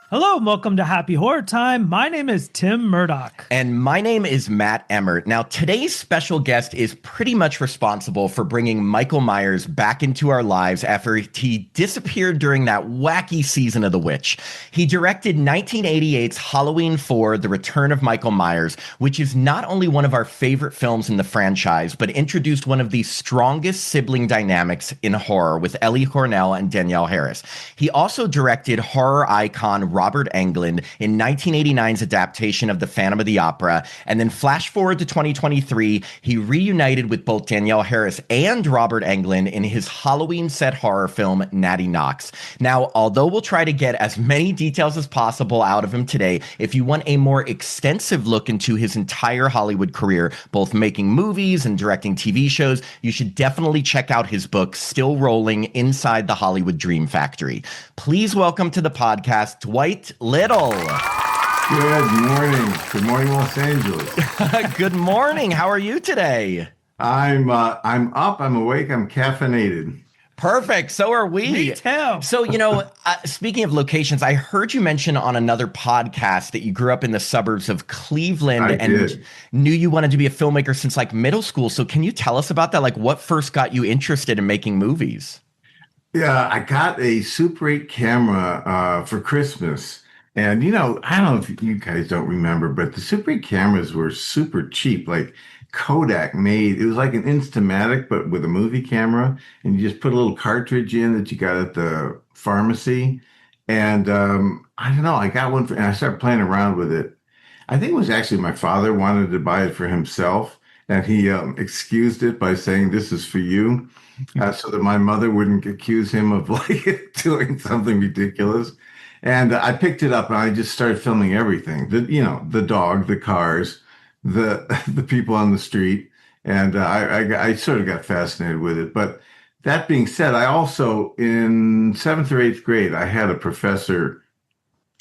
Hello, and welcome to Happy Horror Time. My name is Tim Murdoch. And my name is Matt Emmert. Now, today's special guest is pretty much responsible for bringing Michael Myers back into our lives after he disappeared during that wacky season of The Witch. He directed 1988's Halloween 4, The Return of Michael Myers, which is not only one of our favorite films in the franchise, but introduced one of the strongest sibling dynamics in horror with Ellie Cornell and Danielle Harris. He also directed horror icon Robert Englund in 1989's adaptation of The Phantom of the Opera, and then flash forward to 2023, he reunited with both Danielle Harris and Robert Englund in his Halloween set horror film, Natty Knocks. Now, although we'll try to get as many details as possible out of him today, if you want a more extensive look into his entire Hollywood career, both making movies and directing TV shows, you should definitely check out his book, Still Rolling Inside the Hollywood Dream Factory. Please welcome to the podcast, Dwight Little. Good morning. Good morning, Los Angeles. Good morning. How are you today? I'm up. I'm awake. I'm caffeinated. Perfect. So are we. Me too. So, speaking of locations, I heard you mention on another podcast that you grew up in the suburbs of Cleveland and knew you wanted to be a filmmaker since like middle school. So can you tell us about that? Like what first got you interested in making movies? Yeah, I got a Super 8 camera for Christmas. And, I don't know if you guys don't remember, but the Super 8 cameras were super cheap. Like Kodak made, it was like an Instamatic, but with a movie camera. And you just put a little cartridge in that you got at the pharmacy. And I don't know, I got one and I started playing around with it. I think it was actually my father wanted to buy it for himself. And he excused it by saying, "This is for you." So that my mother wouldn't accuse him of like doing something ridiculous. And I picked it up and I just started filming everything. The dog, the cars, the people on the street. And I sort of got fascinated with it. But that being said, I also, in 7th or 8th grade, I had a professor,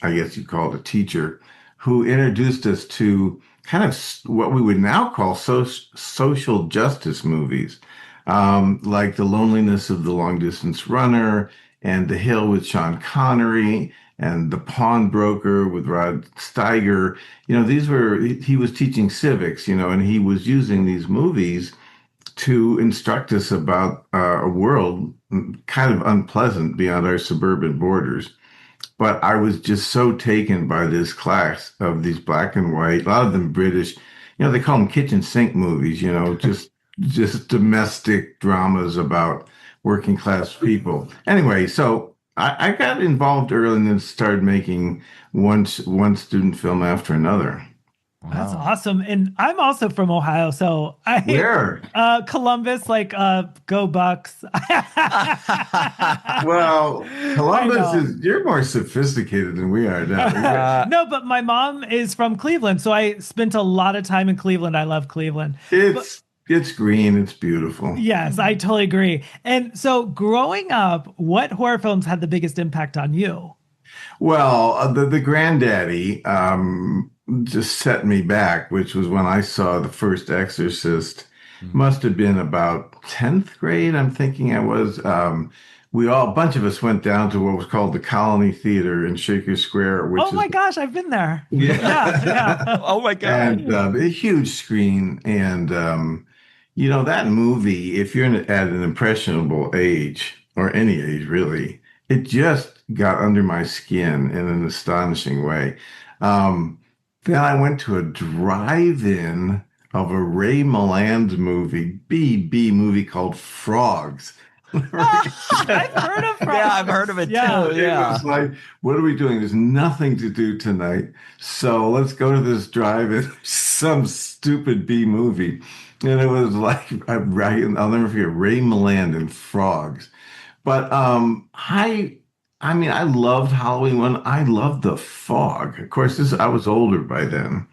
I guess you'd call it a teacher, who introduced us to kind of what we would now call social justice movies. Like The Loneliness of the Long Distance Runner and The Hill with Sean Connery and The Pawnbroker with Rod Steiger. He was teaching civics, and he was using these movies to instruct us about a world kind of unpleasant beyond our suburban borders. But I was just so taken by this class of these black and white, a lot of them British, they call them kitchen sink movies, just domestic dramas about working class people. Anyway, so I got involved early and then started making one student film after another. Wow. That's awesome. And I'm also from Ohio, so Where? Columbus, go Bucks. Well, you're more sophisticated than we are now. No, but my mom is from Cleveland, so I spent a lot of time in Cleveland. I love Cleveland. It's green. It's beautiful. Yes, I totally agree. And so growing up, what horror films had the biggest impact on you? Well, the granddaddy just set me back, which was when I saw the first Exorcist. Must have been about 10th grade, I'm thinking I was. A bunch of us went down to what was called the Colony Theater in Shaker Square. Oh my gosh, I've been there. Yeah. Oh my God. And a huge screen. And, that movie, if you're at an impressionable age, or any age really, it just got under my skin in an astonishing way. Then I went to a drive-in of a Ray Milland movie, B movie called Frogs. I've heard of Frogs. Yeah, I've heard of it too. Yeah. It was like, what are we doing? There's nothing to do tonight. So let's go to this drive-in, some stupid B movie. And it was like, I'll never forget, Ray Milland and Frogs. But I loved Halloween one. I loved The Fog. Of course, I was older by then.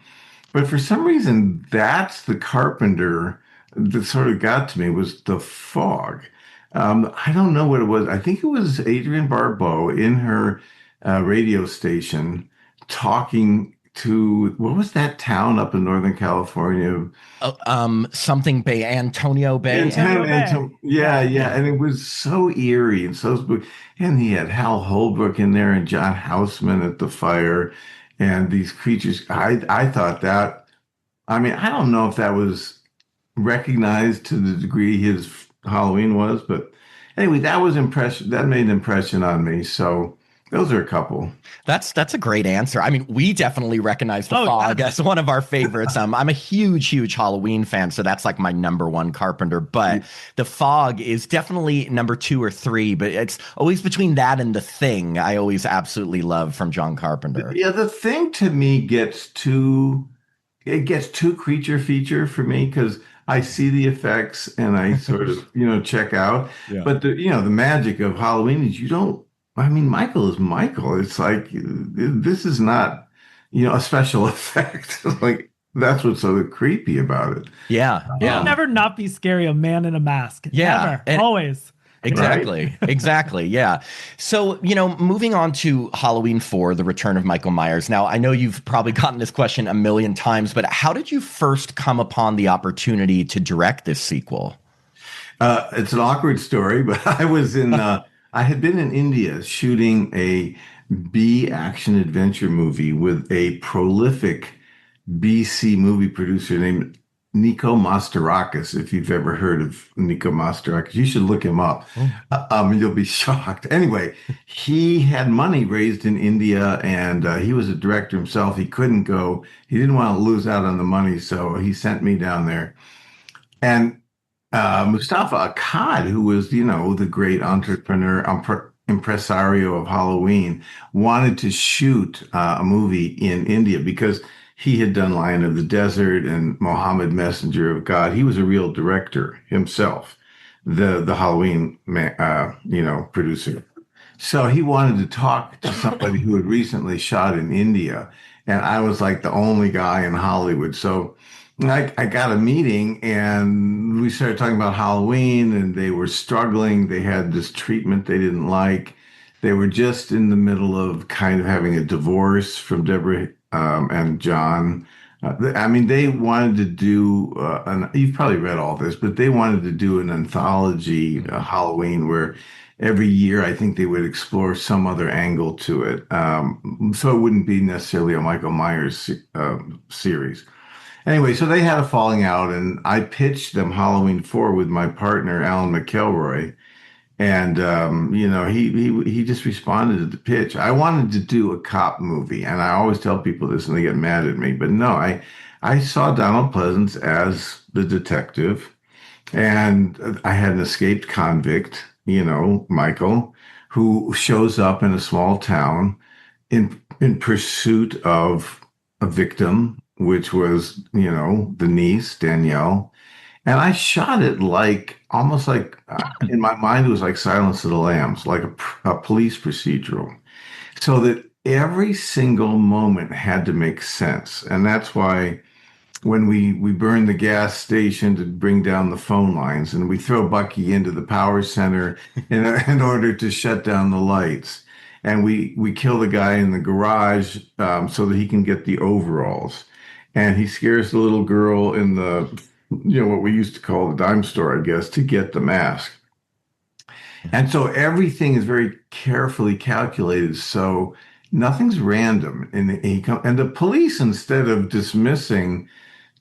But for some reason, that's the Carpenter that sort of got to me, was The Fog. I don't know what it was. I think it was Adrienne Barbeau in her radio station talking to what was that town up in Northern California? Something Bay, Antonio Bay. Antonio Bay. Yeah, Yeah. yeah, and it was so eerie and so spooky. And he had Hal Holbrook in there and John Houseman at the fire, and these creatures. I thought that. I mean, I don't know if that was recognized to the degree his Halloween was, but anyway, that was impression. That made an impression on me. So those are a couple. That's a great answer. I mean, we definitely recognize The Oh, Fog yeah. as one of our favorites. I'm a huge Halloween fan, so that's like my number one Carpenter. But The Fog is definitely number 2 or 3. But it's always between that and The Thing. I always absolutely love from John Carpenter. Yeah, the thing to me gets too creature feature for me because I see the effects and I sort of, check out. Yeah. But the magic of Halloween is you don't, I mean, Michael is Michael. It's like, this is not, a special effect. Like, that's what's so creepy about it. Yeah, It'll never not be scary, a man in a mask. Yeah, Never. Always. Exactly. Right? Exactly. Yeah. So, moving on to Halloween 4, The Return of Michael Myers. Now, I know you've probably gotten this question a million times, but how did you first come upon the opportunity to direct this sequel? It's an awkward story, but I had been in India shooting a B action adventure movie with a prolific BC movie producer named Nico Mastarakis. If you've ever heard of Nico Mastarakis, you should look him up. You'll be shocked. Anyway, he had money raised in India, and he was a director himself. He couldn't go. He didn't want to lose out on the money, so he sent me down there. And Mustafa Akkad, who was, the great impresario of Halloween, wanted to shoot a movie in India because he had done Lion of the Desert and Mohammed Messenger of God. He was a real director himself, the Halloween producer. So he wanted to talk to somebody who had recently shot in India, and I was like the only guy in Hollywood. So I got a meeting and we started talking about Halloween, and they were struggling. They had this treatment they didn't like. They were just in the middle of kind of having a divorce from Deborah and John. They wanted to do, you've probably read all this, but they wanted to do an anthology Halloween where every year I think they would explore some other angle to it. So it wouldn't be necessarily a Michael Myers series. Anyway, so they had a falling out, and I pitched them Halloween 4 with my partner, Alan McElroy. And, he just responded to the pitch. I wanted to do a cop movie, and I always tell people this and they get mad at me. But no, I saw Donald Pleasence as the detective, and I had an escaped convict, Michael, who shows up in a small town in pursuit of a victim, which was, the niece, Danielle. And I shot it almost like in my mind, it was like Silence of the Lambs, like a police procedural, so that every single moment had to make sense. And that's why when we burned the gas station to bring down the phone lines, and we throw Bucky into the power center in order to shut down the lights, and we kill the guy in the garage so that he can get the overalls, and he scares the little girl in the what we used to call the dime store, I guess, to get the mask. And so everything is very carefully calculated. So nothing's random. And the police, instead of dismissing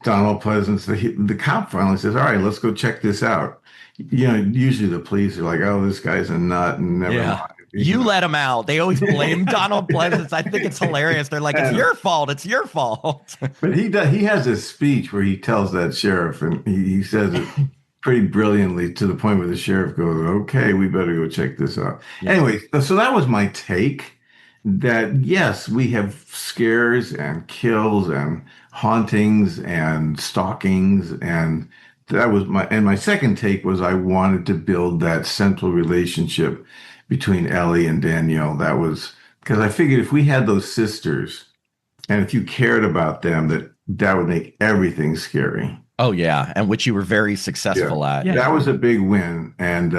Donald Pleasence, the cop finally says, "All right, let's go check this out." Usually the police are like, "Oh, this guy's a nut," and never mind. You let him out. They always blame Donald Pleasence. I think it's hilarious. They're like, "It's your fault. It's your fault." But he has a speech where he tells that sheriff, and he says it pretty brilliantly to the point where the sheriff goes, "Okay, we better go check this out." Yeah. Anyway, so that was my take. That yes, we have scares and kills and hauntings and stalkings, and that was my second take was I wanted to build that central relationship between Ellie and Danielle. That was because I figured if we had those sisters and if you cared about them, that would make everything scary. Oh yeah, and which you were very Yeah, successful at. Yeah. that was a big win. And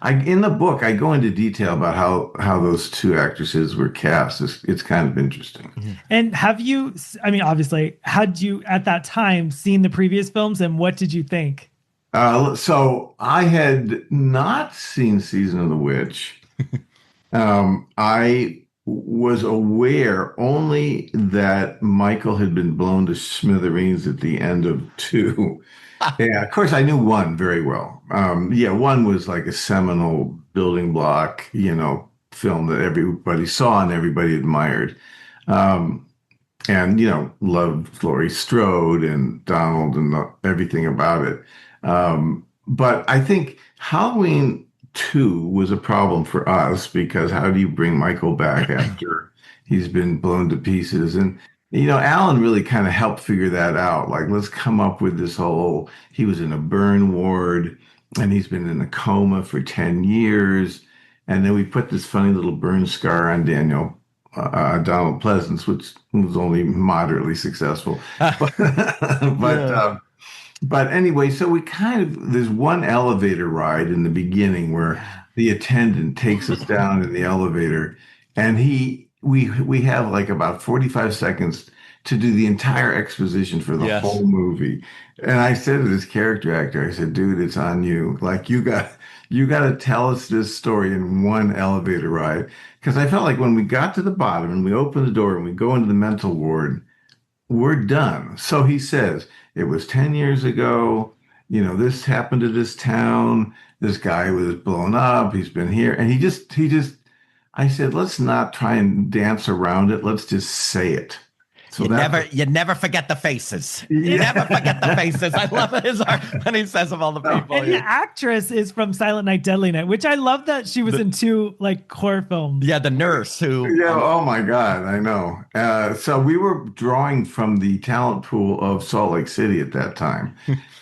I in the book I go into detail about how those two actresses were cast. It's kind of interesting. Mhm. And have you, I mean, obviously, had you at that time seen the previous films and what did you think? So I had not seen Season of the Witch. I was aware only that Michael had been blown to smithereens at the end of two. Yeah, of course, I knew one very well. Yeah, one was like a seminal building block, film that everybody saw and everybody admired. Um, and, loved Laurie Strode and Donald and everything about it. But I think Halloween 2 was a problem for us because how do you bring Michael back after he's been blown to pieces? And Alan really kind of helped figure that out. Like, let's come up with this whole, he was in a burn ward and he's been in a coma for 10 years. And then we put this funny little burn scar on Donald Pleasence, which was only moderately successful. But, Yeah. but anyway, so there's one elevator ride in the beginning where the attendant takes us down in the elevator and we have like about 45 seconds to do the entire exposition for the Yes. whole movie. And I said to this character actor, I said, dude, it's on you. Like you got to tell us this story in one elevator ride. Because I felt like when we got to the bottom and we open the door and we go into the mental ward, we're done. So he says, it was 10 years ago. This happened to this town. This guy was blown up. He's been here. And I said, let's not try and dance around it. Let's just say it. So You never forget the faces. You Yeah. never forget the faces. I love his art when he says of all the people. And the actress is from Silent Night, Deadly Night, which I love that she was in two like horror films. Yeah, the nurse who. Yeah, oh my God, I know. So we were drawing from the talent pool of Salt Lake City at that time.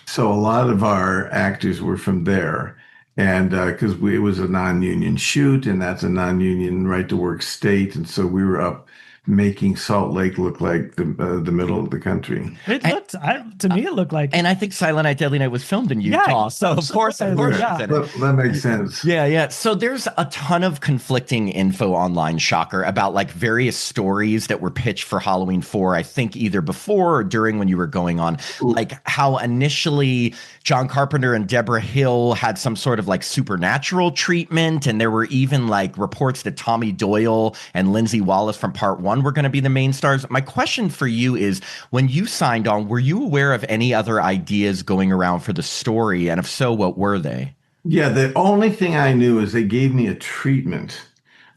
So a lot of our actors were from there. And because it was a non-union shoot, and that's a non-union right to work state. And so we were up making Salt Lake look like the middle of the country. To me, it looked like. And I think Silent Night, Deadly Night was filmed in Utah. So of course Yeah. it's in it. That makes sense. Yeah, yeah. So there's a ton of conflicting info online, Shocker, about like various stories that were pitched for Halloween 4, I think either before or during when you were going on, like how initially John Carpenter and Deborah Hill had some sort of like supernatural treatment. And there were even like reports that Tommy Doyle and Lindsay Wallace from Part 1 were going to be the main stars. My question for you is, when you signed on, were you aware of any other ideas going around for the story? And if so, what were they? Yeah, the only thing I knew is they gave me a treatment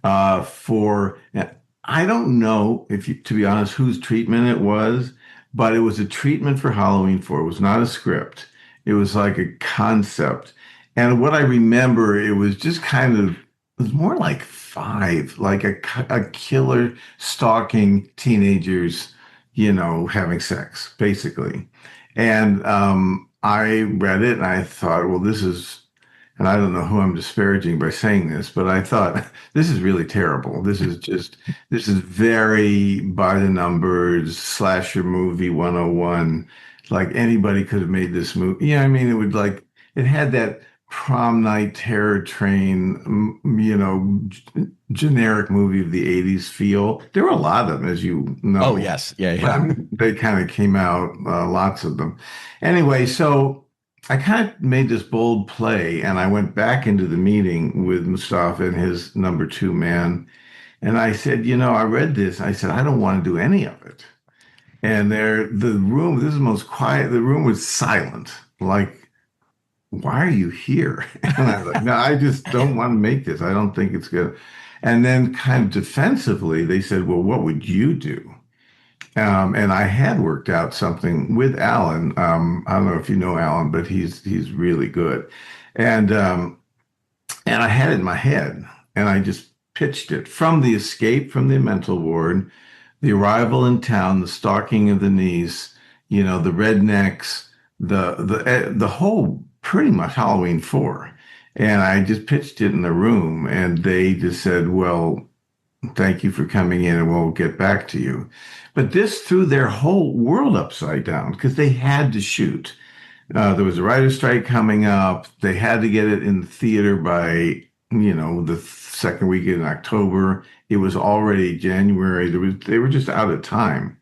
for, I don't know to be honest, whose treatment it was, but it was a treatment for Halloween 4. It was not a script. It was like a concept. And what I remember, it was just it was more like 5, like a killer stalking teenagers, having sex, basically. And I read it and I thought, well, and I don't know who I'm disparaging by saying this, but I thought, this is really terrible. This is very by the numbers, slasher movie 101. Like anybody could have made this movie. I mean, it had that prom night terror train, generic movie of the 80s feel. There were a lot of them, as you know. Oh, yes. Yeah, yeah. They kind of came out, lots of them. Anyway, so I kind of made this bold play, and I went back into the meeting with Mustafa and his number 2 man. And I said, I read this. I said, I don't want to do any of it. And the room, this is the most quiet, the room was silent. Like, why are you here? And I was like, no, I just don't want to make this. I don't think it's good. And then kind of defensively, they said, well, what would you do? And I had worked out something with Alan. I don't know if you know Alan, but he's really good. And I had it in my head, and I just pitched it from the escape from the mental ward, the arrival in town, the stalking of the niece, the rednecks, the whole pretty much Halloween 4. And I just pitched it in the room, and they just said, well, thank you for coming in and we'll get back to you. But this threw their whole world upside down because they had to shoot. There was a writer's strike coming up. They had to get it in the theater by, the second week in October. It was already January. They were just out of time.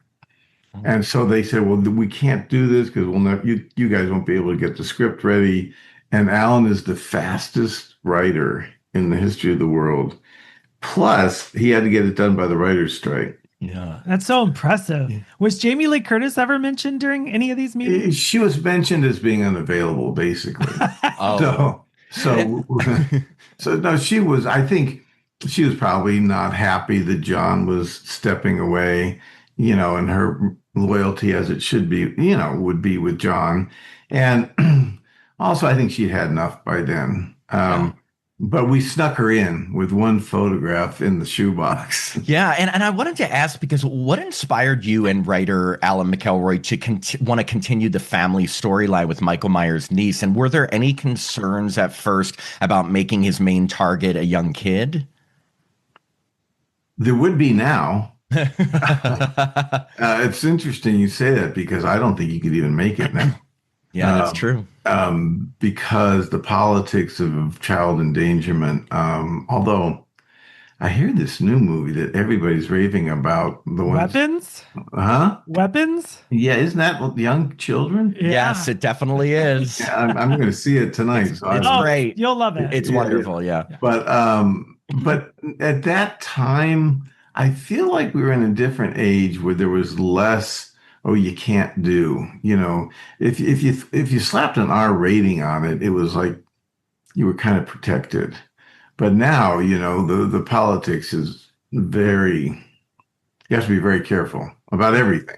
And so they said, well, we can't do this because we'll not, you guys won't be able to get the script ready. And Alan is the fastest writer in the history of the world. Plus, he had to get it done by the writer's strike. Yeah. That's so impressive. Yeah. Was Jamie Lee Curtis ever mentioned during any of these meetings? She was mentioned as being unavailable, basically. So no, I think she was probably not happy that John was stepping away, and her loyalty as it should be, would be with John. And also, I think she'd had enough by then. But we snuck her in with one photograph in the shoebox. Yeah, and I wanted to ask, because what inspired you and writer Alan McElroy to want to continue the family storyline with Michael Myers' niece? And were there any concerns at first about making his main target a young kid? There would be now. It's interesting you say that, because I don't think you could even make it now. Yeah, that's true. Because the politics of child endangerment, although I hear this new movie that everybody's raving about. The ones, Weapons? Huh? Weapons? Yeah, isn't that young children? Yeah. Yes, it definitely is. Yeah, I'm going to see it tonight. So it's great. You'll love it. It's wonderful, yeah. But at that time, I feel like we were in a different age where there was less, oh, you can't do, if you slapped an R rating on it, it was like you were kind of protected. But now, the politics is you have to be very careful about everything.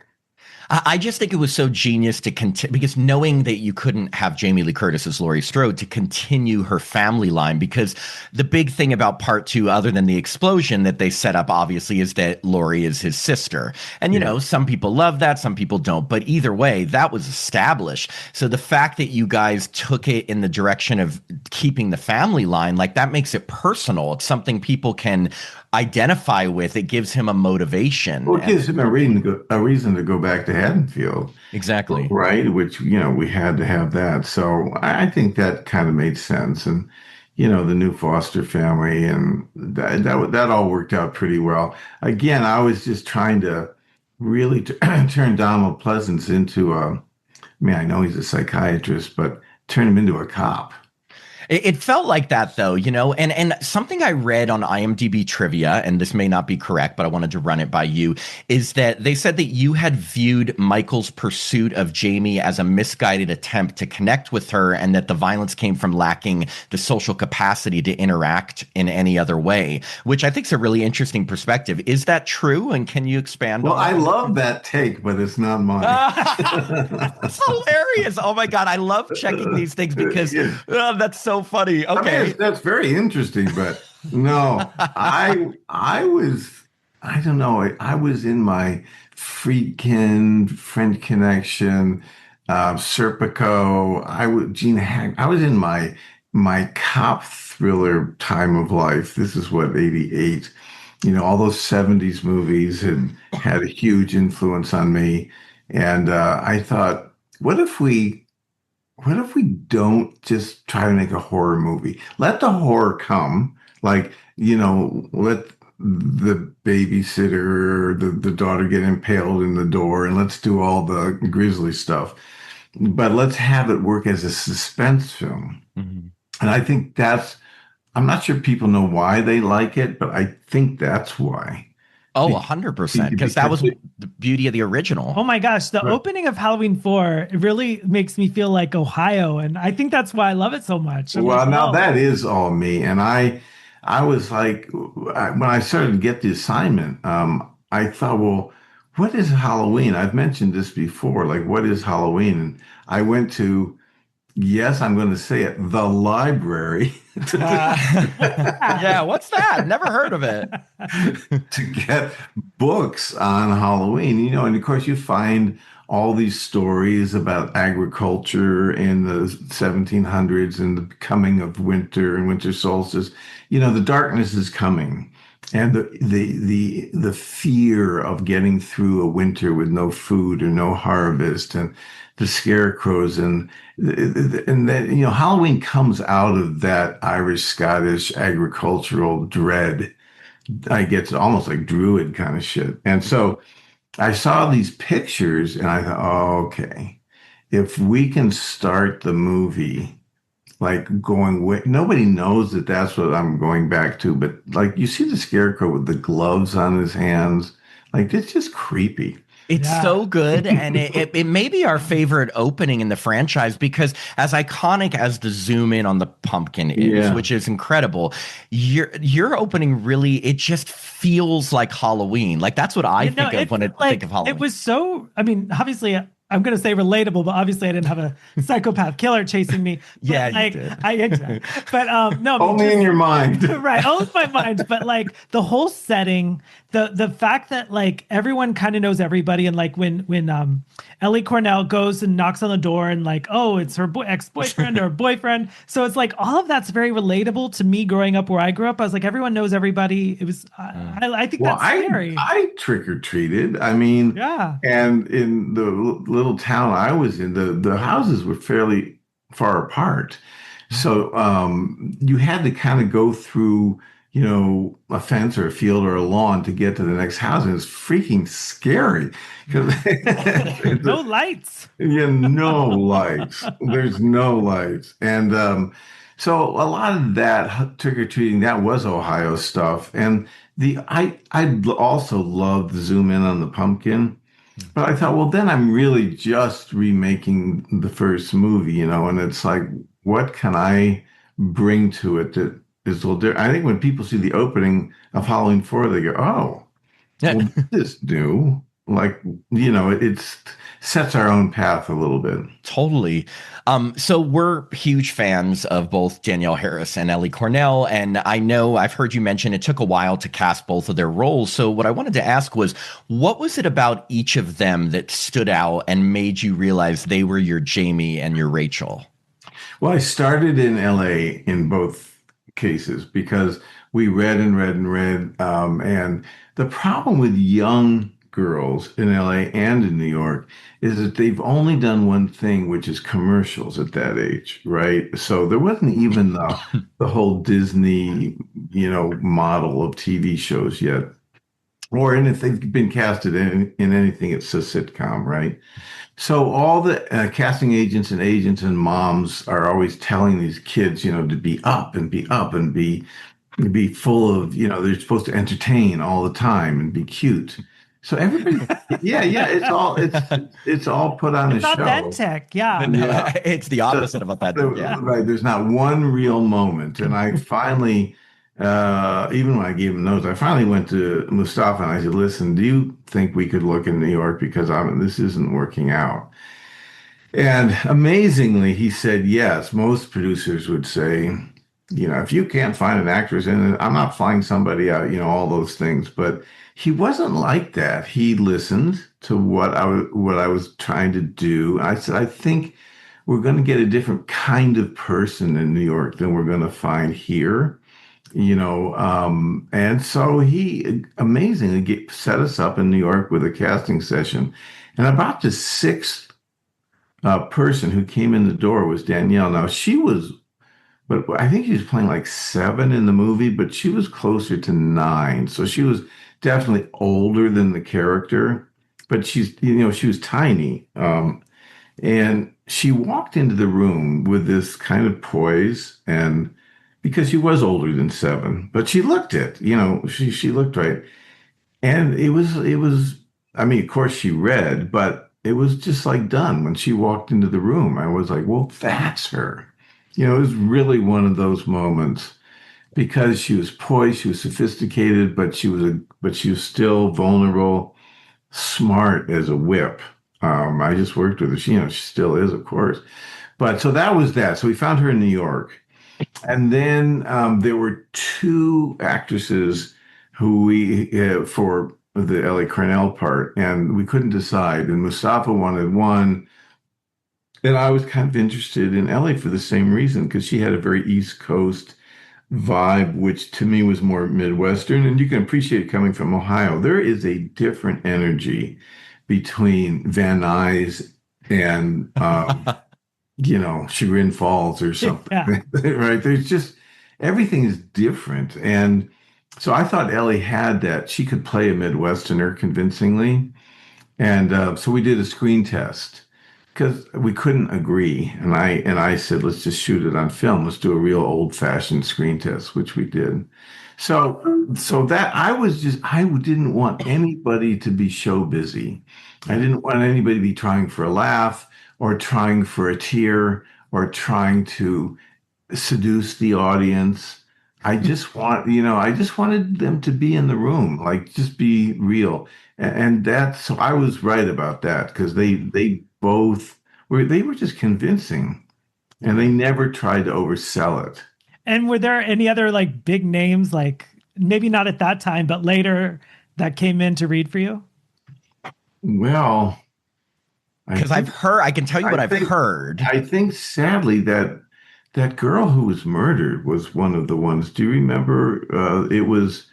I just think it was so genius to continue, because knowing that you couldn't have Jamie Lee Curtis as Laurie Strode, to continue her family line, because the big thing about part 2, other than the explosion that they set up, obviously, is that Laurie is his sister. And, some people love that, some people don't. But either way, that was established. So the fact that you guys took it in the direction of keeping the family line, like, that makes it personal. It's something people can identify with. It gives him a motivation. Well, it gives him a reason to go back to Haddonfield. Exactly. Right. Which, we had to have that. So I think that kind of made sense. And, the new foster family, and that all worked out pretty well. Again, I was just trying to really turn Donald Pleasence into I know he's a psychiatrist, but turn him into a cop. It felt like that, though, and something I read on IMDb trivia, and this may not be correct, but I wanted to run it by you, is that they said that you had viewed Michael's pursuit of Jamie as a misguided attempt to connect with her, and that the violence came from lacking the social capacity to interact in any other way, which I think is a really interesting perspective. Is that true? And can you expand on that? Well, I love that take, but it's not mine. That's hilarious. Oh, my God. I love checking these things because that's so funny. Okay. I mean, that's very interesting, but no, I don't know. I was in my Friedkin, French Connection, Serpico. Gene Hack. I was in my cop thriller time of life. This is what, 88. All those 70s movies had a huge influence on me. And I thought, what if we don't just try to make a horror movie? Let the horror come. Like, let the babysitter or the daughter get impaled in the door, and let's do all the grisly stuff. But let's have it work as a suspense film. Mm-hmm. And I think I'm not sure people know why they like it, but I think that's why. Oh, 100%, because that was the beauty of the original. Oh my gosh, the opening of Halloween 4, it really makes me feel like Ohio, and I think that's why I love it so much. Now that is all me, and I was like, when I started to get the assignment, I thought, well, what is Halloween? I've mentioned this before, like, what is Halloween? And I went to, yes, I'm going to say it, the library. Yeah, what's that? Never heard of it. To get books on Halloween, and of course you find all these stories about agriculture in the 1700s and the coming of winter and winter solstice. The darkness is coming. and the fear of getting through a winter with no food or no harvest, and the scarecrows, and that, Halloween comes out of that Irish Scottish agricultural dread. I get to almost like druid kind of shit. And so I saw these pictures and I thought, oh, okay, if we can start the movie like going with, nobody knows that that's what I'm going back to, but like you see the scarecrow with the gloves on his hands, like it's just creepy. It's Yeah. so good, and it may be our favorite opening in the franchise because as iconic as the zoom in on the pumpkin is, Yeah. which is incredible, your opening really, it just feels like Halloween. Like that's what I think of It when I felt like think of it Halloween. was so. I mean, obviously, I'm going to say relatable, but obviously, I didn't have a psychopath killer chasing me. But Yeah, you like, did. but no, I mean, Only in your mind. right, all of my mind. But like the whole setting, the fact that like everyone kind of knows everybody, and like when Ellie Cornell goes and knocks on the door, and like, oh, it's her ex-boyfriend or boyfriend. So it's like all of that's very relatable to me growing up where I grew up. I was like, everyone knows everybody. It was, I think Well, that's I scary. I trick or treated. I mean, Yeah. and in the little town I was in, the houses were fairly far apart. So you had to kind of go through, a fence or a field or a lawn to get to the next house. And it's freaking scary because No lights. yeah, no lights. There's no lights. And so a lot of that trick or treating, that was Ohio stuff. And I also loved the zoom in on the pumpkin. But I thought, well, then I'm really just remaking the first movie, and it's like, what can I bring to it that is a little different? I think when people see the opening of Halloween 4, they go, oh, Yeah. well, this is new. Like, it sets our own path a little bit. Totally. So we're huge fans of both Danielle Harris and Ellie Cornell, and I know I've heard you mention it took a while to cast both of their roles. So what I wanted to ask was, what was it about each of them that stood out and made you realize they were your Jamie and your Rachel? Well, I started in LA in both cases because we read and read and read. And the problem with young girls in LA and in New York is that they've only done one thing, which is commercials at that age, right? So there wasn't even the whole Disney, model of TV shows yet. Or and if they've been casted in anything, it's a sitcom, right? So all the casting agents and moms are always telling these kids, to be up and be up and be full of, they're supposed to entertain all the time and be cute. So everybody, yeah, it's all put on It's a show. authentic. Yeah. Yeah. It's the opposite of authentic. Yeah. Right. There's not one real moment. And I finally, even when I gave him notes, I finally went to Mustafa and I said, listen, do you think we could look in New York? Because this isn't working out. And amazingly, he said, yes, most producers would say, if you can't find an actress in it, I'm not flying somebody out, all those things. But he wasn't like that. He listened to what I was trying to do. I said, I think we're going to get a different kind of person in New York than we're going to find here. And so he amazingly set us up in New York with a casting session. And about the sixth person who came in the door was Danielle. Now but I think she was playing like 7 in the movie, but she was closer to 9. So she was definitely older than the character, but she was tiny. And she walked into the room with this kind of poise, and because she was older than 7, but she looked it, she looked right. And it was, I mean, of course she read, but it was just like done when she walked into the room. I was like, well, that's her. It was really one of those moments because she was poised, she was sophisticated, but she was still vulnerable, smart as a whip. I just worked with her. She still is, of course. But so that was that. So we found her in New York. And then there were 2 actresses who we, for the Ellie Cornell part, and we couldn't decide. And Mustafa wanted one. And I was kind of interested in Ellie for the same reason, because she had a very East Coast vibe, which to me was more Midwestern, and you can appreciate it coming from Ohio. There is a different energy between Van Nuys and Chagrin Falls or something, Yeah. right? There's just everything is different, and so I thought Ellie had that. She could play a Midwesterner convincingly, and so we did a screen test because we couldn't agree. And I said, let's just shoot it on film. Let's do a real old-fashioned screen test, which we did. So that I didn't want anybody to be show busy. I didn't want anybody to be trying for a laugh or trying for a tear or trying to seduce the audience. I just wanted them to be in the room, like just be real. And that's, so I was right about that because they both they were just convincing and they never tried to oversell it. And were there any other like big names, like maybe not at that time, but later that came in to read for you? Well, Because I've heard, I can tell you what I've heard. I think sadly that girl who was murdered was one of the ones. Do you remember? It was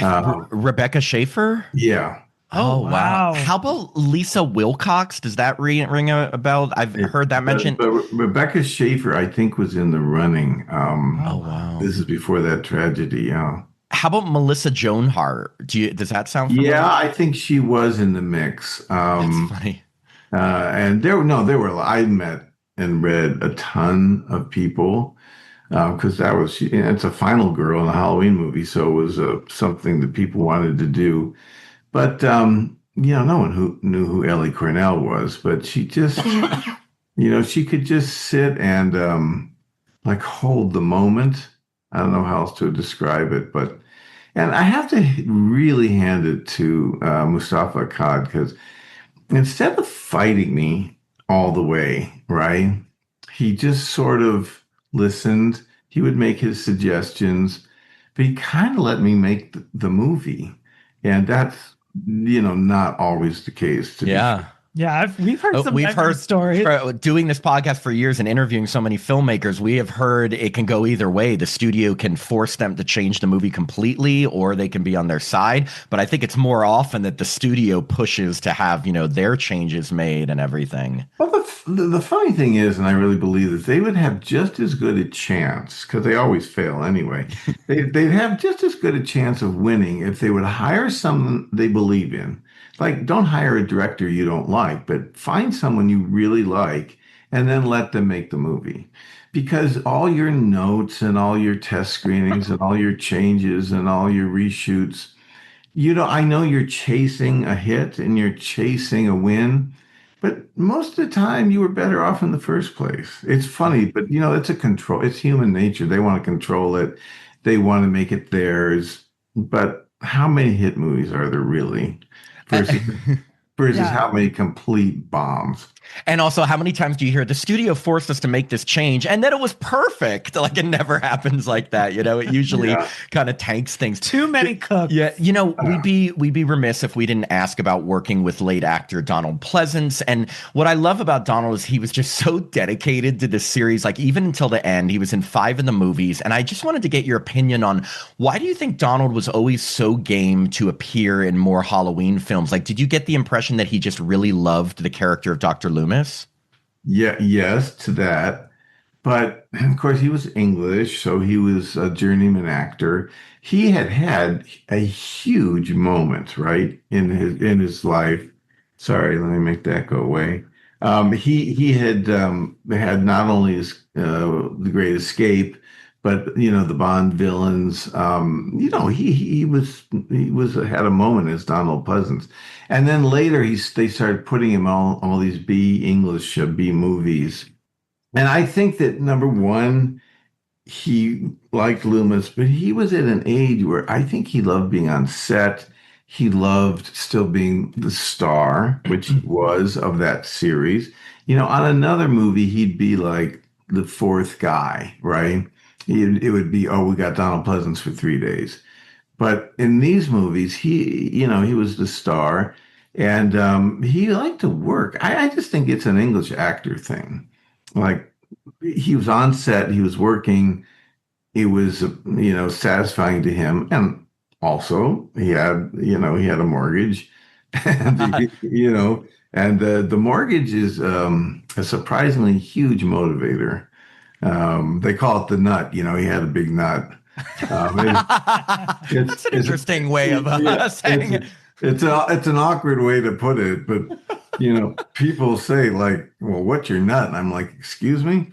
Rebecca Schaefer? yeah. Oh, wow. wow. How about Lisa Wilcox? Does that ring a bell? I've heard that mentioned. But Rebecca Schaefer, I think, was in the running. Oh, wow. This is before that tragedy. Yeah. How about Melissa Joan Hart? Does that sound familiar? Yeah, I think she was in the mix. That's funny. And there were, I met and read a ton of people because it's a final girl in a Halloween movie. So it was something that people wanted to do. But, no one who knew who Ellie Cornell was, but she just, she could just sit and like hold the moment. I don't know how else to describe it, and I have to really hand it to Mustafa Akkad because instead of fighting me all the way, right, he just sort of listened. He would make his suggestions, but he kind of let me make the movie. And that's, not always the case. Yeah. Yeah, we've heard some stories. Doing this podcast for years and interviewing so many filmmakers, we have heard it can go either way. The studio can force them to change the movie completely, or they can be on their side. But I think it's more often that the studio pushes to have, their changes made and everything. Well, the funny thing is, and I really believe that they would have just as good a chance, because they always fail anyway. They'd have just as good a chance of winning if they would hire someone they believe in. Like, don't hire a director you don't like, but find someone you really like and then let them make the movie. Because all your notes and all your test screenings and all your changes and all your reshoots, I know you're chasing a hit and you're chasing a win, but most of the time you were better off in the first place. It's funny, but it's human nature. They want to control it. They want to make it theirs. But how many hit movies are there really? Versus how many complete bombs. And also, how many times do you hear the studio forced us to make this change and then it was perfect? Like, it never happens like that. It usually kind of tanks things. Too many cooks. Yeah. We'd be remiss if we didn't ask about working with late actor Donald Pleasence. And what I love about Donald is he was just so dedicated to this series. Like, even until the end, he was in 5 of the movies. And I just wanted to get your opinion on why do you think Donald was always so game to appear in more Halloween films? Like, did you get the impression that he just really loved the character of Dr. Loomis? Yeah, yes, to that. But of course, he was English, so he was a journeyman actor. He had a huge moment, right, in his life. Sorry, let me make that go away. He had had not only his The Great Escape, but the Bond villains. He had a moment as Donald Pleasence. And then later they started putting him all these English B movies. And I think that number one, he liked Loomis, but he was at an age where I think he loved being on set. He loved still being the star, which he was of that series. On another movie, he'd be like the fourth guy, right? It would be, we got Donald Pleasence for 3 days. But in these movies, he was the star, and he liked to work. I just think it's an English actor thing. Like, he was on set, he was working. it was, satisfying to him. And also he had a mortgage and, and the mortgage is a surprisingly huge motivator. They call it the nut. He had a big nut. That's an interesting way of saying it. It's an awkward way to put it, but people say like, "Well, what's your nut?" And I'm like, "Excuse me."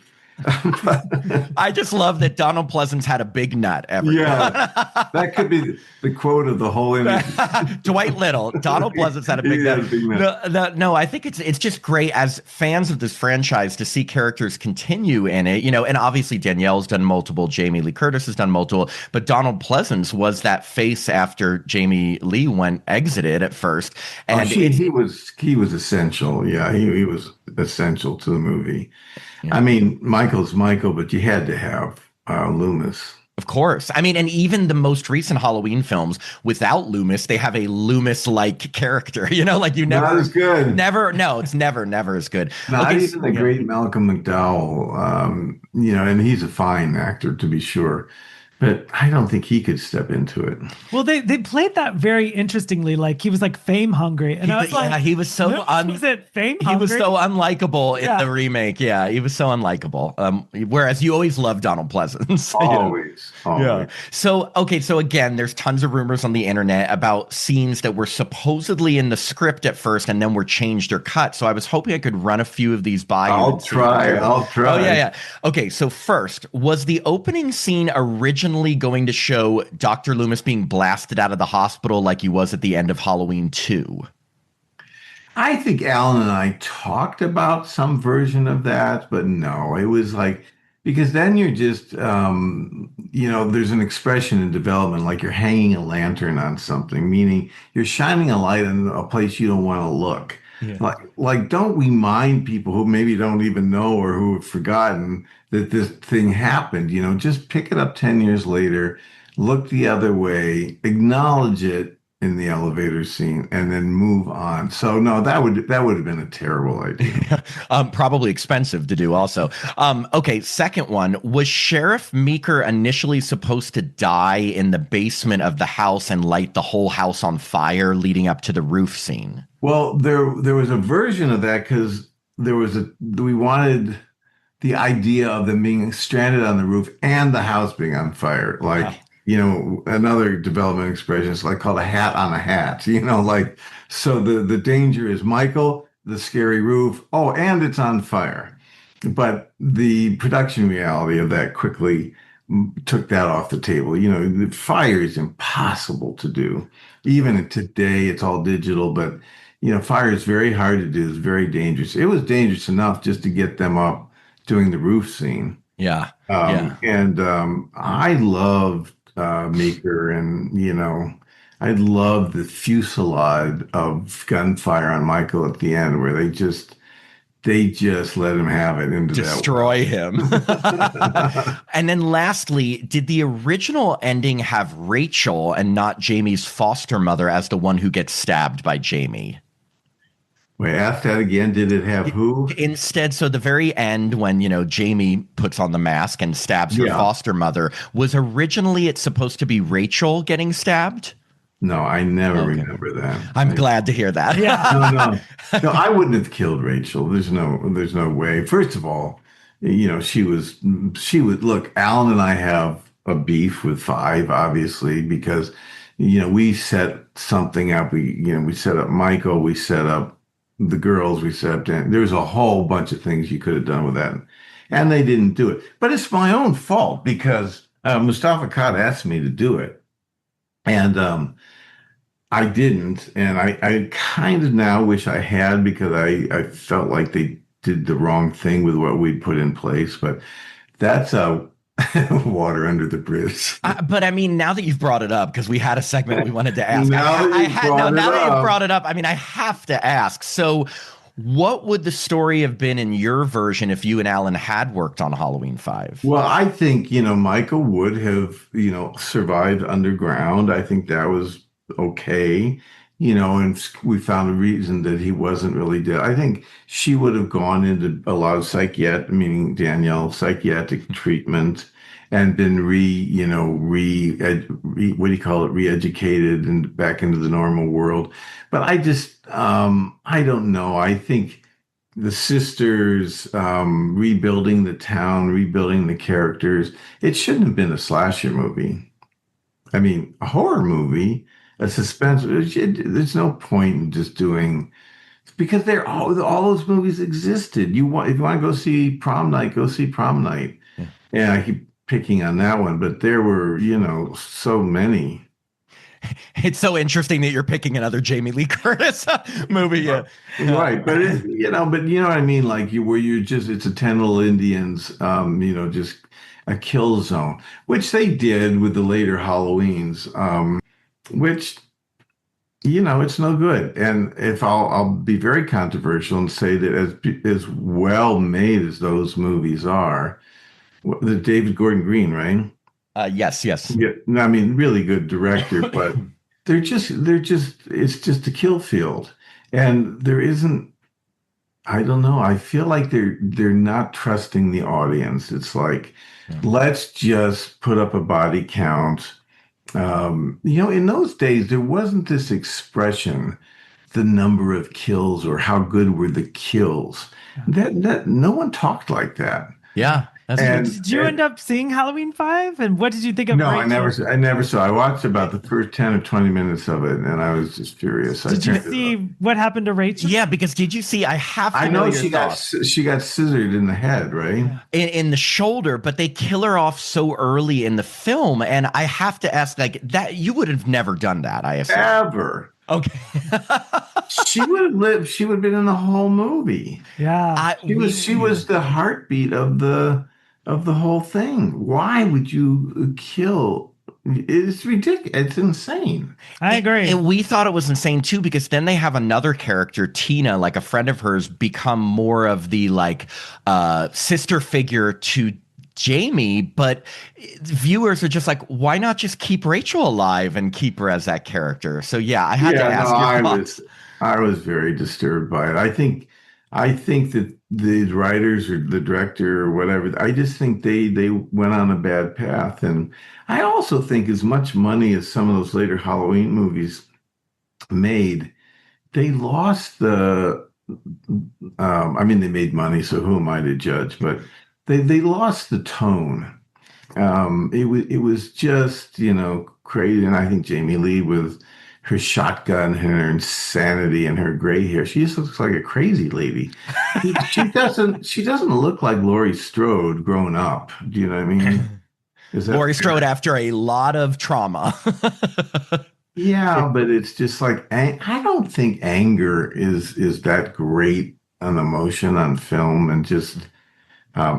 I just love that Donald Pleasence had a big nut. That could be the quote of the whole interview. Dwight Little, Donald Pleasence had a big nut. No, I think it's just great as fans of this franchise to see characters continue in it, and obviously Danielle's done multiple, Jamie Lee Curtis has done multiple, but Donald Pleasence was that face after Jamie Lee exited at first. And he was essential. Yeah, he was essential to the movie. Yeah. I mean, Michael's Michael, but you had to have Loomis. Of course. I mean, and even the most recent Halloween films without Loomis, they have a Loomis-like character, like you never. Not as good. It's never as good. Not even the great Malcolm McDowell, and he's a fine actor to be sure. But I don't think he could step into it. Well, they played that very interestingly. Like he was like fame hungry, and I was like, he was so was it fame hungry? He was so unlikable in the remake. Yeah, he was so unlikable. Whereas you always loved Donald Pleasence. Always. Yeah. So again, there's tons of rumors on the internet about scenes that were supposedly in the script at first, and then were changed or cut. So I was hoping I could run a few of these by you. I'll try. Oh yeah. Okay. So first, was the opening scene originally going to show Dr. Loomis being blasted out of the hospital like he was at the end of Halloween 2? I think Alan and I talked about some version of that, but no, it was like, because then you're just, there's an expression in development, like you're hanging a lantern on something, meaning you're shining a light on a place you don't want to look. Yeah. Like, don't remind people who maybe don't even know or who have forgotten that this thing happened. Just pick it up 10 years later, look the other way, acknowledge it in the elevator scene, and then move on. So no, that would have been a terrible idea. Probably expensive to do also. Okay, second one, was Sheriff Meeker initially supposed to die in the basement of the house and light the whole house on fire leading up to the roof scene? Well, there was a version of that because we wanted the idea of them being stranded on the roof and the house being on fire. Like, another development expression is like called a hat on a hat, so the danger is Michael, the scary roof. Oh, and it's on fire. But the production reality of that quickly took that off the table. The fire is impossible to do. Even today, it's all digital, but fire is very hard to do. It's very dangerous. It was dangerous enough just to get them up doing the roof scene. Yeah. And I loved Meeker, and I loved the fusillade of gunfire on Michael at the end, where they just let him have it into destroy him. And then lastly, did the original ending have Rachel and not Jamie's foster mother as the one who gets stabbed by Jamie? Wait, ask that again. Did it have who? Instead, so the very end when, Jamie puts on the mask and stabs her foster mother, was originally it supposed to be Rachel getting stabbed? No, I never remember that. I'm glad to hear that. Yeah. No, I wouldn't have killed Rachel. There's no way. First of all, she would look, Alan and I have a beef with Five, obviously, because, we set something up. We set up Michael, we set up the girls, we set up Dan. There's a whole bunch of things you could have done with that. And they didn't do it. But it's my own fault because Mustafa Khan asked me to do it. And I didn't. And I kind of now wish I had, because I felt like they did the wrong thing with what we'd put in place. But that's water under the bridge. But I mean, now that you've brought it up, because we had a segment we wanted to ask. Now that you've brought it up, I mean, I have to ask. So what would the story have been in your version if you and Alan had worked on Halloween 5? Well, I think, Michael would have, survived underground. I think that was okay. and we found a reason that he wasn't really dead. I think she would have gone into a lot of meaning Danielle, psychiatric treatment and been what do you call it, re-educated and back into the normal world. But I don't know. I think the sisters rebuilding the town, rebuilding the characters, it shouldn't have been a slasher movie. I mean, a horror movie, a suspense. There's no point in just doing because all those movies existed. If you want to go see Prom Night, go see Prom Night. Yeah. And I keep picking on that one, but there were so many. It's so interesting that you're picking another Jamie Lee Curtis movie. Yeah. Right. But you know what I mean? Like it's a 10 little Indians, just a kill zone, which they did with the later Halloweens, which, it's no good. And if I'll be very controversial and say that as well made as those movies are, the David Gordon Green, right? Yes. Yeah, I mean, really good director, but it's just a kill field. And there isn't, I don't know. I feel like they're not trusting the audience. It's like, let's just put up a body count. In those days, there wasn't this expression, the number of kills or how good were the kills. That no one talked like that. Yeah. Did you end up seeing Halloween 5? And what did you think of No, Rachel? I never saw. I watched about the first 10 or 20 minutes of it, and I was just furious. Did you see what happened to Rachel? Yeah, because did you see? I know she got scissored in the head, right? In the shoulder, but they kill her off so early in the film, and I have to ask, like, that you would have never done that, I assume. Ever. Okay. She would have lived. She would have been in the whole movie. Yeah. She was the heartbeat of the whole thing. Why would you kill? It's ridiculous. It's insane. I agree. And we thought it was insane too, because then they have another character, Tina, like a friend of hers, become more of the sister figure to Jamie, but viewers are just like, why not just keep Rachel alive and keep her as that character? So yeah, I had to ask your thoughts. I was very disturbed by it. I think that the writers or the director or whatever, I just think they went on a bad path. And I also think as much money as some of those later Halloween movies made, they lost they made money, so who am I to judge? But they lost the tone. It was just, crazy. And I think Jamie Lee with her shotgun and her insanity and her gray hair, she just looks like a crazy lady. She doesn't look like Laurie Strode grown up. Do you know what I mean? Laurie Strode after a lot of trauma. Yeah, but it's just like, I don't think anger is that great an emotion on film. And just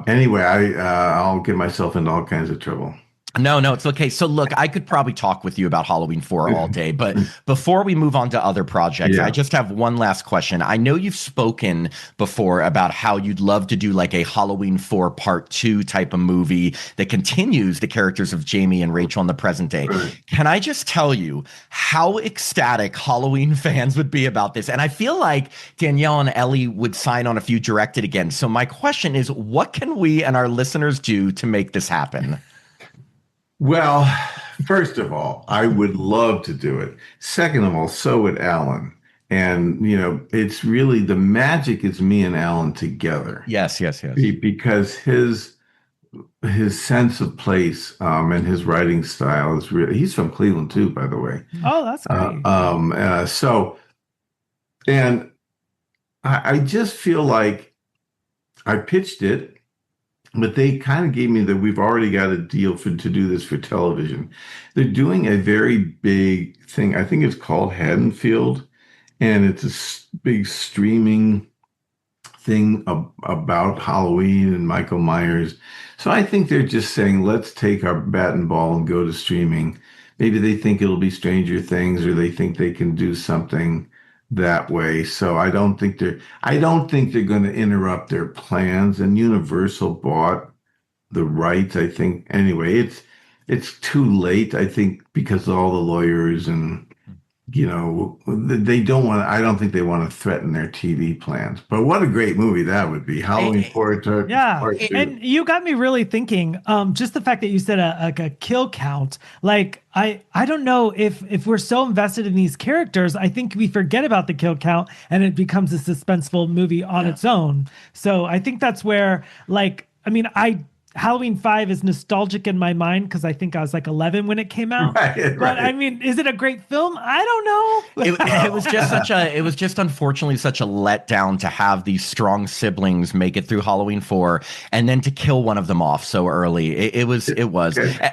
anyway, I'll get myself into all kinds of trouble. No, it's okay. So look, I could probably talk with you about Halloween 4 all day, but before we move on to other projects, I just have one last question. I know you've spoken before about how you'd love to do like a Halloween 4 Part 2 type of movie that continues the characters of Jamie and Rachel in the present day. Can I just tell you how ecstatic Halloween fans would be about this? And I feel like Danielle and Ellie would sign on if you direct it again. So my question is, what can we and our listeners do to make this happen? Well, first of all, I would love to do it. Second of all, so would Alan. And, it's really the magic is me and Alan together. Yes. Because his sense of place and his writing style is really, he's from Cleveland too, by the way. Oh, that's great. And I just feel like I pitched it. But they kind of gave me that we've already got a deal to do this for television. They're doing a very big thing. I think it's called Haddonfield, and it's a big streaming thing about Halloween and Michael Myers. So I think they're just saying, let's take our bat and ball and go to streaming. Maybe they think it'll be Stranger Things, or they think they can do something that way. So I don't think they're going to interrupt their plans. And Universal bought the rights, I think. Anyway, it's too late, I think, because of all the lawyers and they don't want. I don't think they want to threaten their TV plans. But what a great movie that would be! Halloween Yeah, Part 2. and you got me really thinking. Just the fact that you said a kill count, like I don't know if we're so invested in these characters, I think we forget about the kill count and it becomes a suspenseful movie on its own. So I think that's where, like, I mean, Halloween 5 is nostalgic in my mind because I think I was like 11 when it came out. Right, but I mean, is it a great film? I don't know. It was just unfortunately such a letdown to have these strong siblings make it through Halloween 4 and then to kill one of them off so early. It was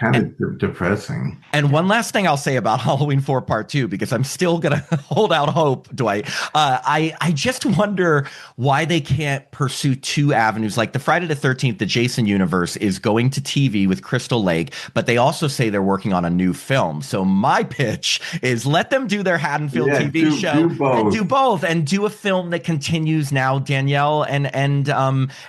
kind of depressing. And one last thing I'll say about Halloween 4 Part 2, because I'm still gonna hold out hope, Dwight. I just wonder why they can't pursue two avenues, like the Friday the 13th, the Jason universe is going to TV with Crystal Lake, but they also say they're working on a new film. So my pitch is let them do their Haddonfield TV show, do both, and do a film that continues now Danielle and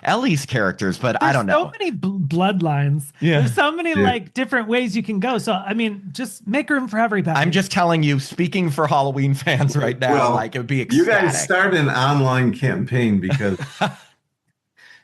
Ellie's characters. But I don't know. So many bloodlines. Yeah. There's so many like different ways you can go. So I mean, just make room for everybody. I'm just telling you, speaking for Halloween fans right now, like it would be ecstatic. You guys start an online campaign because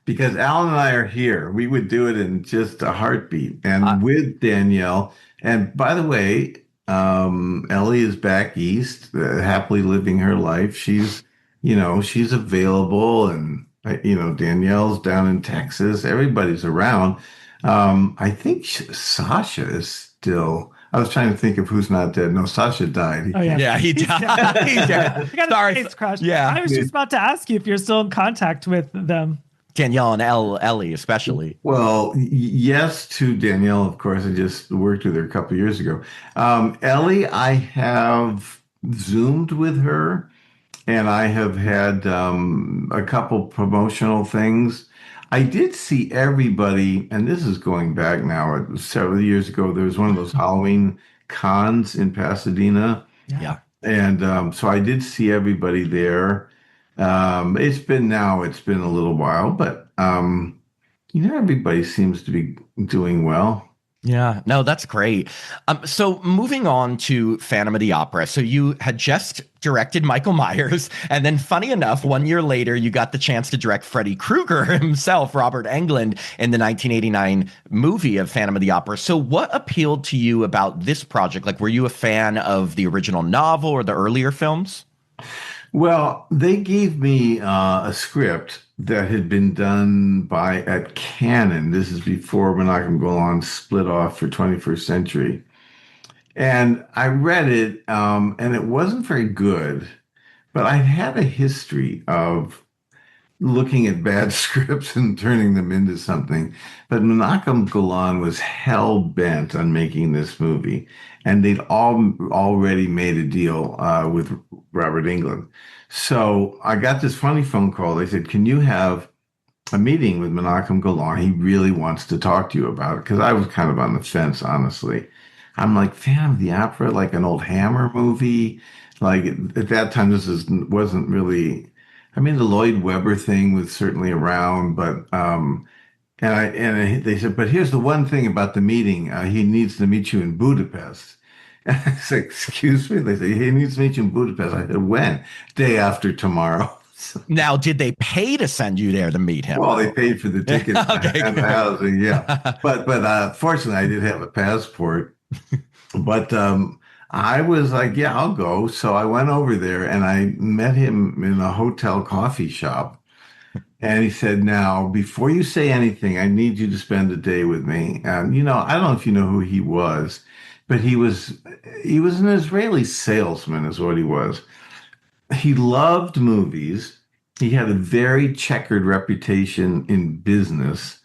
because Alan and I are here. We would do it in just a heartbeat, and with Danielle. And by the way, Ellie is back east, happily living her life. She's available, and Danielle's down in Texas. Everybody's around. I think Sasha is still. I was trying to think of who's not dead. No, Sasha died. He died. He's dead. Sorry. Yeah. I was just about to ask you if you're still in contact with them. Danielle and Ellie, especially. Well, yes to Danielle, of course. I just worked with her a couple of years ago. Ellie, I have Zoomed with her, and I have had a couple promotional things. I did see everybody, and this is going back now, several years ago. There was one of those Halloween cons in Pasadena. Yeah. And so I did see everybody there. It's been a little while, but everybody seems to be doing well. Yeah, no, that's great. So moving on to Phantom of the Opera. So you had just directed Michael Myers, and then funny enough, 1 year later, you got the chance to direct Freddy Krueger himself, Robert Englund, in the 1989 movie of Phantom of the Opera. So what appealed to you about this project? Like, were you a fan of the original novel or the earlier films? Well, they gave me a script that had been done at Canon. This is before Menachem Golan split off for 21st Century. And I read it, and it wasn't very good, but I had a history of looking at bad scripts and turning them into something. But Menachem Golan was hell-bent on making this movie, and they'd already made a deal with Robert Englund. So I got this funny phone call. They said, can you have a meeting with Menachem Golan? He really wants to talk to you about it, because I was kind of on the fence, honestly. I'm like, Phantom of the Opera, like an old Hammer movie. Like at that time, wasn't really. I mean, the Lloyd Webber thing was certainly around, but they said, but here's the one thing about the meeting: he needs to meet you in Budapest. And I said, excuse me? They said, he needs to meet you in Budapest. I said, when? Day after tomorrow. Now, did they pay to send you there to meet him? Well, they paid for the tickets and the housing, yeah. But fortunately, I did have a passport. But I was like, yeah, I'll go. So I went over there and I met him in a hotel coffee shop. And he said, now, before you say anything, I need you to spend a day with me. And, I don't know if you know who he was, but he was an Israeli salesman is what he was. He loved movies. He had a very checkered reputation in business.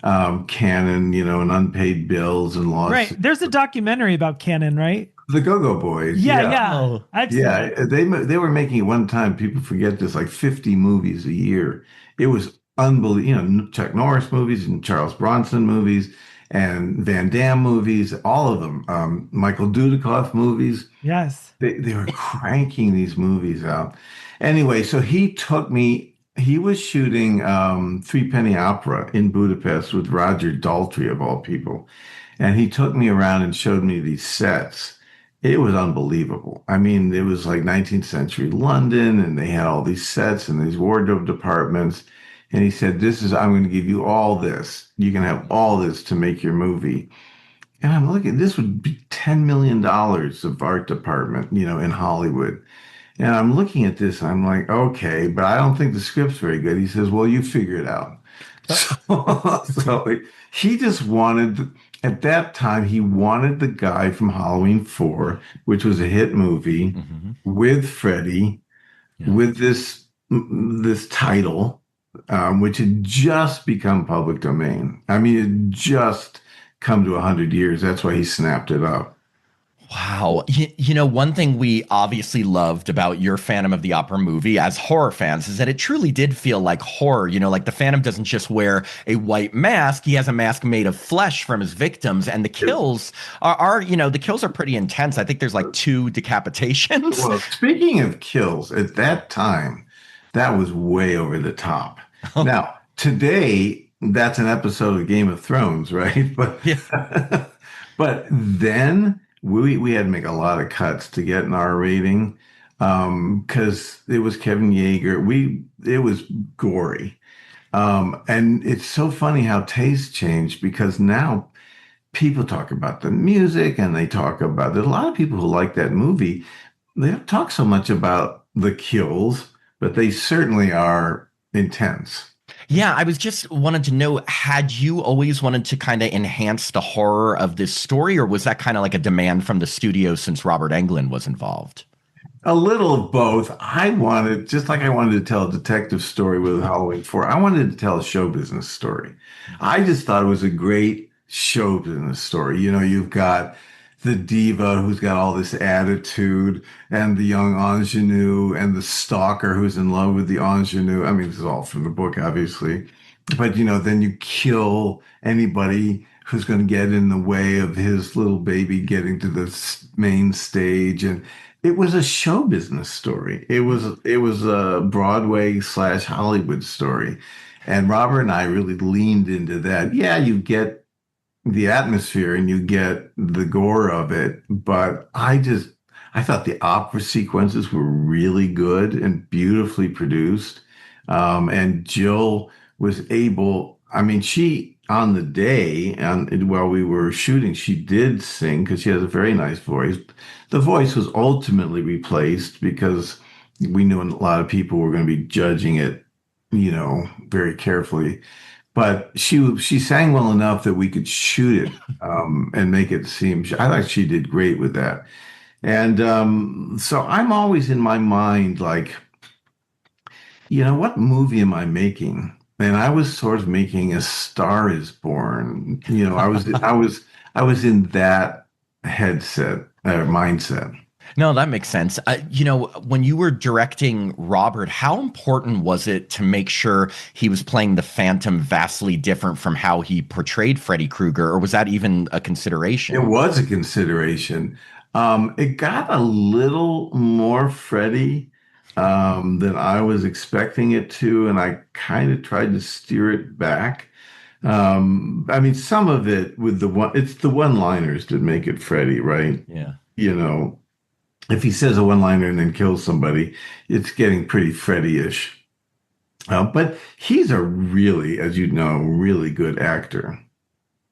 Canon, and unpaid bills and losses. Right. There's a documentary about Canon, right? The Go-Go Boys. Yeah. Oh. They were making at one time, people forget this, like 50 movies a year. It was unbelievable. Chuck Norris movies and Charles Bronson movies and Van Damme movies, all of them. Michael Dudikoff movies. Yes. They were cranking these movies out. Anyway, so he took me. He was shooting Three Penny Opera in Budapest with Roger Daltrey, of all people. And he took me around and showed me these sets. It was unbelievable. I mean, it was like 19th century London, and they had all these sets and these wardrobe departments. And he said, I'm going to give you all this. You can have all this to make your movie. And I'm looking, this would be $10 million of art department, in Hollywood. And I'm looking at this, I'm like, okay, but I don't think the script's very good. He says, well, you figure it out. So he just wanted, at that time, he wanted the guy from Halloween 4, which was a hit movie with Freddy, with this title, which had just become public domain. I mean, it just come to 100 years. That's why he snapped it up. Wow. One thing we obviously loved about your Phantom of the Opera movie as horror fans is that it truly did feel like horror. Like the Phantom doesn't just wear a white mask. He has a mask made of flesh from his victims. And the kills the kills are pretty intense. I think there's like 2 decapitations. Well, speaking of kills, at that time, that was way over the top. Now, today, that's an episode of Game of Thrones, right? But Yeah. but then we had to make a lot of cuts to get an R rating because it was Kevin Yeager. It was gory. And it's so funny how tastes change because now people talk about the music and there's a lot of people who like that movie. They don't talk so much about the kills, but they certainly are intense. Yeah, I was just wanted to know, had you always wanted to kind of enhance the horror of this story, or was that kind of like a demand from the studio since Robert Englund was involved? A little of both. Just like I wanted to tell a detective story with Halloween 4, I wanted to tell a show business story. I just thought it was a great show business story. You've got the diva who's got all this attitude and the young ingenue and the stalker who's in love with the ingenue. I mean, this is all from the book, obviously. But, then you kill anybody who's going to get in the way of his little baby getting to the main stage. And it was a show business story. It was a Broadway / Hollywood story. And Robert and I really leaned into that. Yeah, you get the atmosphere and you get the gore of it. But I thought the opera sequences were really good and beautifully produced. And Jill was able, I mean, she, on the day, and while we were shooting, she did sing because she has a very nice voice. The voice was ultimately replaced because we knew a lot of people were going to be judging it, very carefully. But she sang well enough that we could shoot it and make it seem. I thought she did great with that. And so I'm always in my mind like, what movie am I making? And I was sort of making A Star Is Born. I was in that mindset. No, that makes sense. When you were directing Robert, how important was it to make sure he was playing the Phantom vastly different from how he portrayed Freddy Krueger, or was that even a consideration? It was a consideration. It got a little more Freddy than I was expecting it to, and I kind of tried to steer it back. I mean, some of it with it's the one-liners that make it Freddy, right? Yeah. If he says a one-liner and then kills somebody, it's getting pretty Freddy-ish. But he's a really, as you know, really good actor.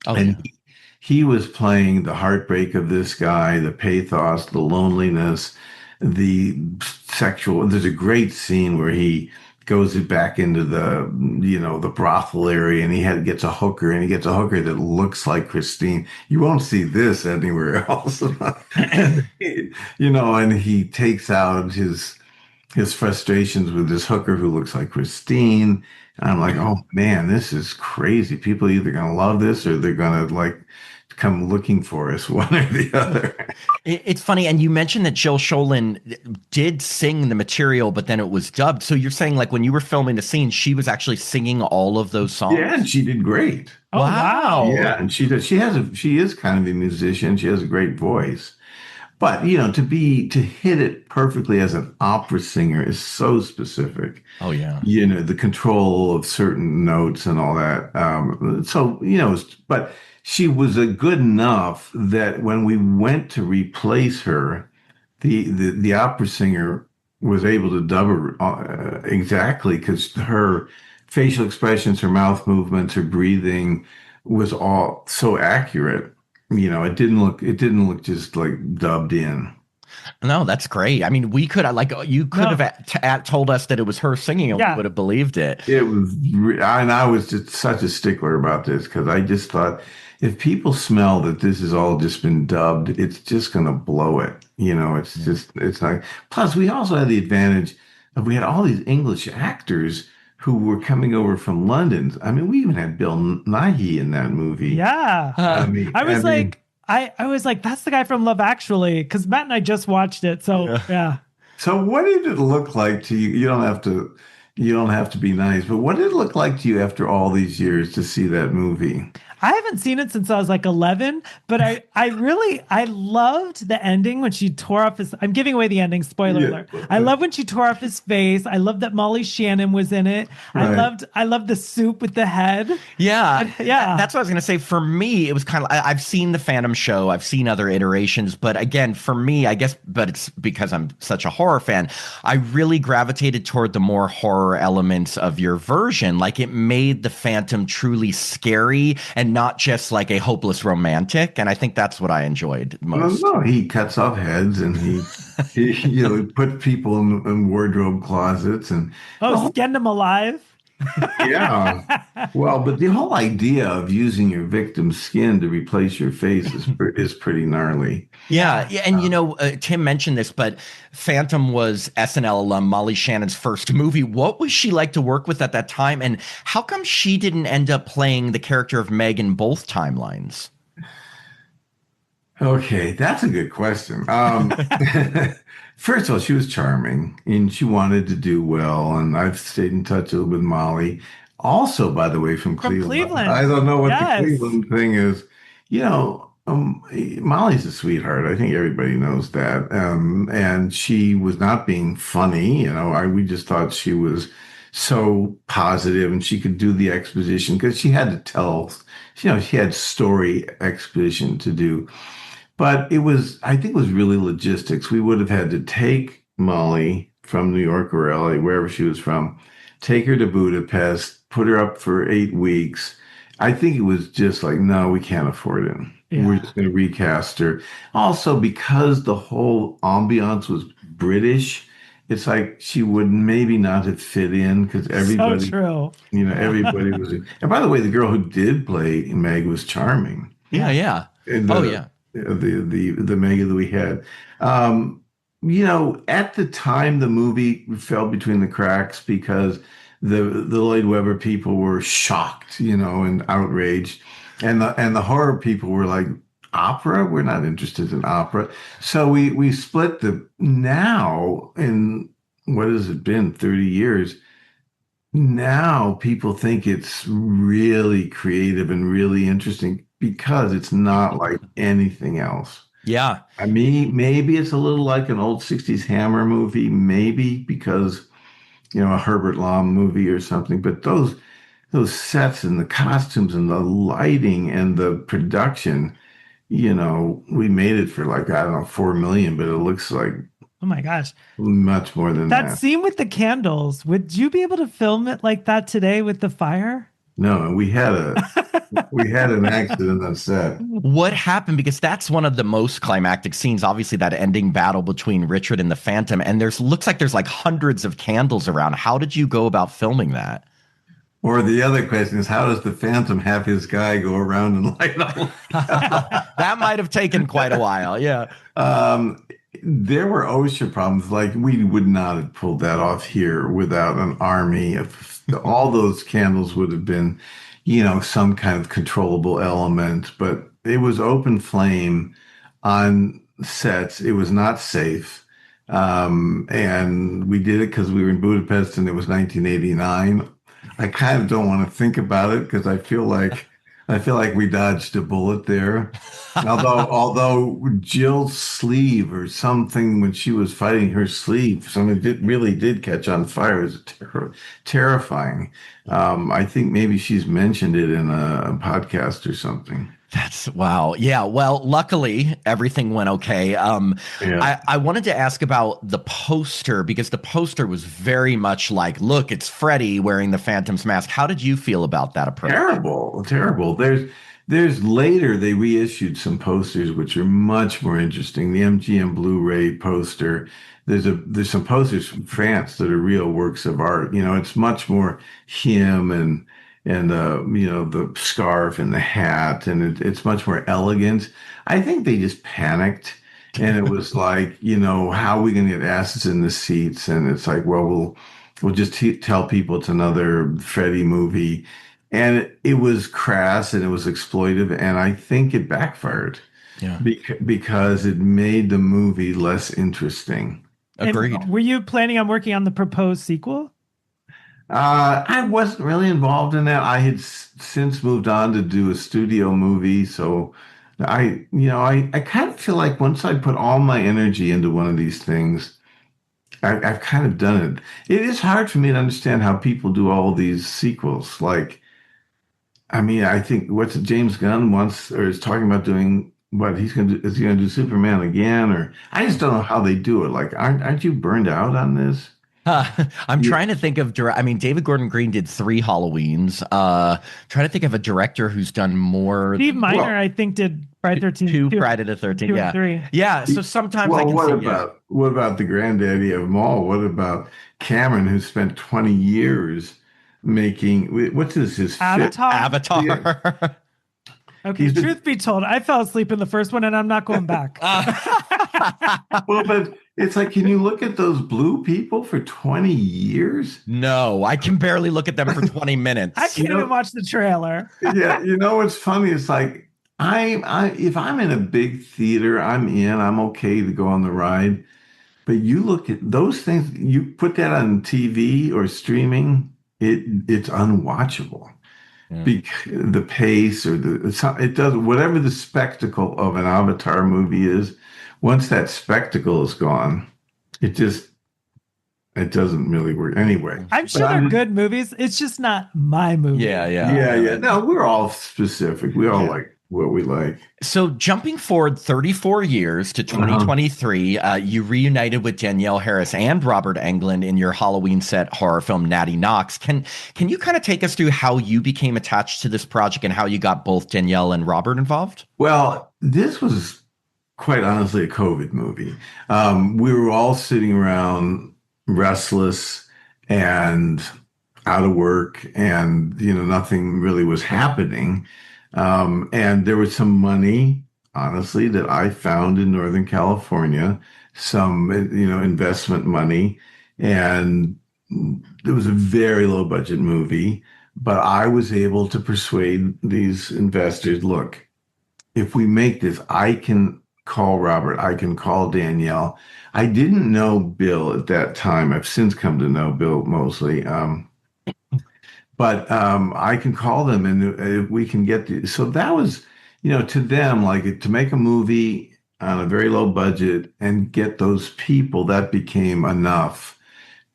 Oh, and yeah. he was playing the heartbreak of this guy, the pathos, the loneliness, the sexual. There's a great scene where he goes back into the brothel area and he gets a hooker that looks like Christine. You won't see this anywhere else. And he takes out his frustrations with this hooker who looks like Christine. And I'm like, oh man, this is crazy. People are either going to love this or they're going to come looking for us, one or the other. It's funny, and you mentioned that Jill Schoelen did sing the material, but then it was dubbed. So you're saying, when you were filming the scene, she was actually singing all of those songs? Yeah, and she did great. Oh, wow. Yeah, and she is kind of a musician. She has a great voice. But to hit it perfectly as an opera singer is so specific. Oh yeah. The control of certain notes and all that. But she was a good enough that when we went to replace her, the opera singer was able to dub her exactly because her facial expressions, her mouth movements, her breathing was all so accurate. It didn't look just like dubbed in. No, that's great. I mean, we could like you could No. have told us that it was her singing, and we Yeah. would have believed it. It was, and I was just such a stickler about this because I just thought if people smell that this has all just been dubbed, it's just going to blow it. It's not. Plus, we also had the advantage of we had all these English actors who were coming over from London. I mean, we even had Bill Nighy in that movie. Yeah. I was I mean, like, I was like, that's the guy from Love Actually, because Matt and I just watched it. So yeah. So what did it look like to you? You don't have to be nice, but what did it look like to you after all these years to see that movie? I haven't seen it since I was like 11, but I loved the ending when she tore off his, I'm giving away the ending, spoiler Yeah. alert. I love when she tore off his face. I love that Molly Shannon was in it. Right. I loved the soup with the head. Yeah, Yeah. That's what I was gonna say. For me, it was kind of I've seen the Phantom show, I've seen other iterations, but again, for me, I guess, but it's because I'm such a horror fan. I really gravitated toward the more horror elements of your version. Like it made the Phantom truly scary and not just like a hopeless romantic. And I think that's what I enjoyed Well, most. no, he cuts off heads and he put people in wardrobe closets and Oh, skinned him alive. yeah. Well, but the whole idea of using your victim's skin to replace your face is pretty gnarly. Yeah, and Tim mentioned this, but Phantom was SNL alum Molly Shannon's first movie. What was she like to work with at that time, and how come she didn't end up playing the character of Meg in both timelines? Okay, that's a good question. First of all, she was charming and she wanted to do well, and I've stayed in touch with Molly. Also, by the way, from Cleveland. I don't know what Yes. the Cleveland thing is. Molly's a sweetheart. I think everybody knows that. And she was not being funny. We just thought she was so positive and she could do the exposition because she had to tell, she had story exposition to do. But I think it was really logistics. We would have had to take Molly from New York or LA, wherever she was from, take her to Budapest, put her up for 8 weeks. I think it was just like, no, we can't afford it. Yeah. We're just going to recast her. Also, because the whole ambiance was British, it's like she would maybe not have fit in because everybody, So true. everybody was. And by the way, the girl who did play Meg was charming. Yeah. Oh yeah. The Mega that we had. At the time, the movie fell between the cracks because the Lloyd Webber people were shocked, and outraged, and the horror people were like, opera? We're not interested in opera. So we split now in what has it been, 30 years? Now people think it's really creative and really interesting because it's not like anything else. Yeah. I mean, maybe it's a little like an old 60s Hammer movie, maybe because, a Herbert Lom movie or something. But those sets and the costumes and the lighting and the production, we made it for like, I don't know, 4 million, but it looks like Oh my gosh. much more than That that. scene with the candles, would you be able to film it like that today with the fire? No, we had an accident on set. What happened? Because that's one of the most climactic scenes, obviously that ending battle between Richard and the Phantom. And looks like there's like hundreds of candles around. How did you go about filming that? Or the other question is, how does the Phantom have his guy go around and light up? That might have taken quite a while. Yeah. There were OSHA problems. Like we would not have pulled that off here without an army of all those candles would have been, some kind of controllable element, but it was open flame on sets. It was not safe. And we did it because we were in Budapest and it was 1989. I kind of don't want to think about it because I feel like I feel like we dodged a bullet there. Although Jill's sleeve or something when she was fighting her sleeve, something really did catch on fire. It was terrifying. I think maybe she's mentioned it in a podcast or something. That's wow. Yeah. Well, luckily everything went okay. Yeah. I wanted to ask about the poster because the poster was very much like, look, it's Freddy wearing the Phantom's mask. How did you feel about that approach? Terrible, terrible. There's later they reissued some posters which are much more interesting. The MGM Blu-ray poster. There's some posters from France that are real works of art. It's much more him and the scarf and the hat, and it's much more elegant. I think they just panicked. And it was like, how are we going to get asses in the seats? And it's like, well, we'll just tell people it's another Freddy movie. And it was crass and it was exploitive. And I think it backfired Yeah. because it made the movie less interesting. Agreed. And were you planning on working on the proposed sequel? I wasn't really involved in that. I had since moved on to do a studio movie. So I kind of feel like once I put all my energy into one of these things, I've kind of done it. It is hard for me to understand how people do all these sequels. Like, I mean, I think James Gunn wants or is talking about doing what he's going to do. Is he going to do Superman again? Or I just don't know how they do it. Like, aren't you burned out on this? I'm trying to think of I mean, David Gordon Green did 3 Halloweens. Trying to think of a director who's done more. Steve Miner, I think, did Friday 13th. 2 Friday the 13th. 2 Yeah. and 3. Yeah. So sometimes I Well, can see. what about the granddaddy of them all? What about Cameron, who spent 20 years making what's his Avatar? Avatar. Yeah. Okay, truth be told, I fell asleep in the first one and I'm not going back. Well, but it's like, can you look at those blue people for 20 years? No, I can barely look at them for 20 minutes. I can't even watch the trailer. Yeah, what's funny? It's like if I'm in a big theater, I'm okay to go on the ride. But you look at those things, you put that on TV or streaming, it's unwatchable. Yeah. The pace or it does whatever the spectacle of an Avatar movie is. Once that spectacle is gone, it doesn't really work anyway. I'm sure they're good movies. It's just not my movie. Yeah. No, we're all specific. We all like what we like. So jumping forward 34 years to 2023, you reunited with Danielle Harris and Robert Englund in your Halloween set horror film Natty Knocks. Can you kind of take us through how you became attached to this project and how you got both Danielle and Robert involved? Well, this was quite honestly a COVID movie. We were all sitting around restless and out of work, and nothing really was happening. And there was some money, honestly, that I found in Northern California, some, investment money. And it was a very low budget movie, but I was able to persuade these investors, look, if we make this, I can call Robert, I can call Danielle. I didn't know Bill at that time. I've since come to know Bill mostly. But I can call them and we can so that was, to them, like to make a movie on a very low budget and get those people, that became enough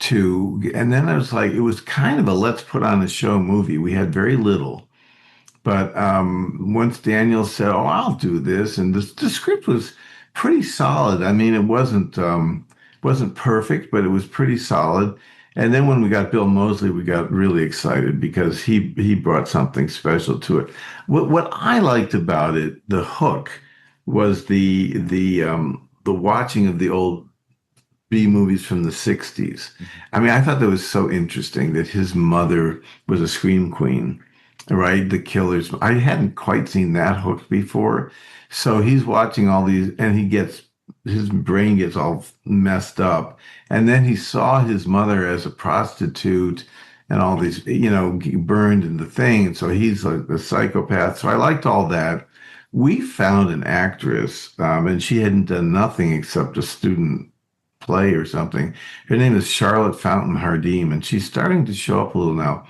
and then I was like, it was kind of a let's put on a show movie. We had very little. But once Daniel said, oh, I'll do this, and the script was pretty solid. I mean, it wasn't perfect, but it was pretty solid. And then when we got Bill Moseley, we got really excited because he brought something special to it. What I liked about it, the hook, was the watching of the old B movies from the 60s. I mean, I thought that was so interesting that his mother was a scream queen. Right, the killers. I hadn't quite seen that hook before. So he's watching all these and his brain gets all messed up. And then he saw his mother as a prostitute and all these, burned in the thing. And so he's like a psychopath. So I liked all that. We found an actress, and she hadn't done nothing except a student play or something. Her name is Charlotte Fountain Hardim, and she's starting to show up a little now.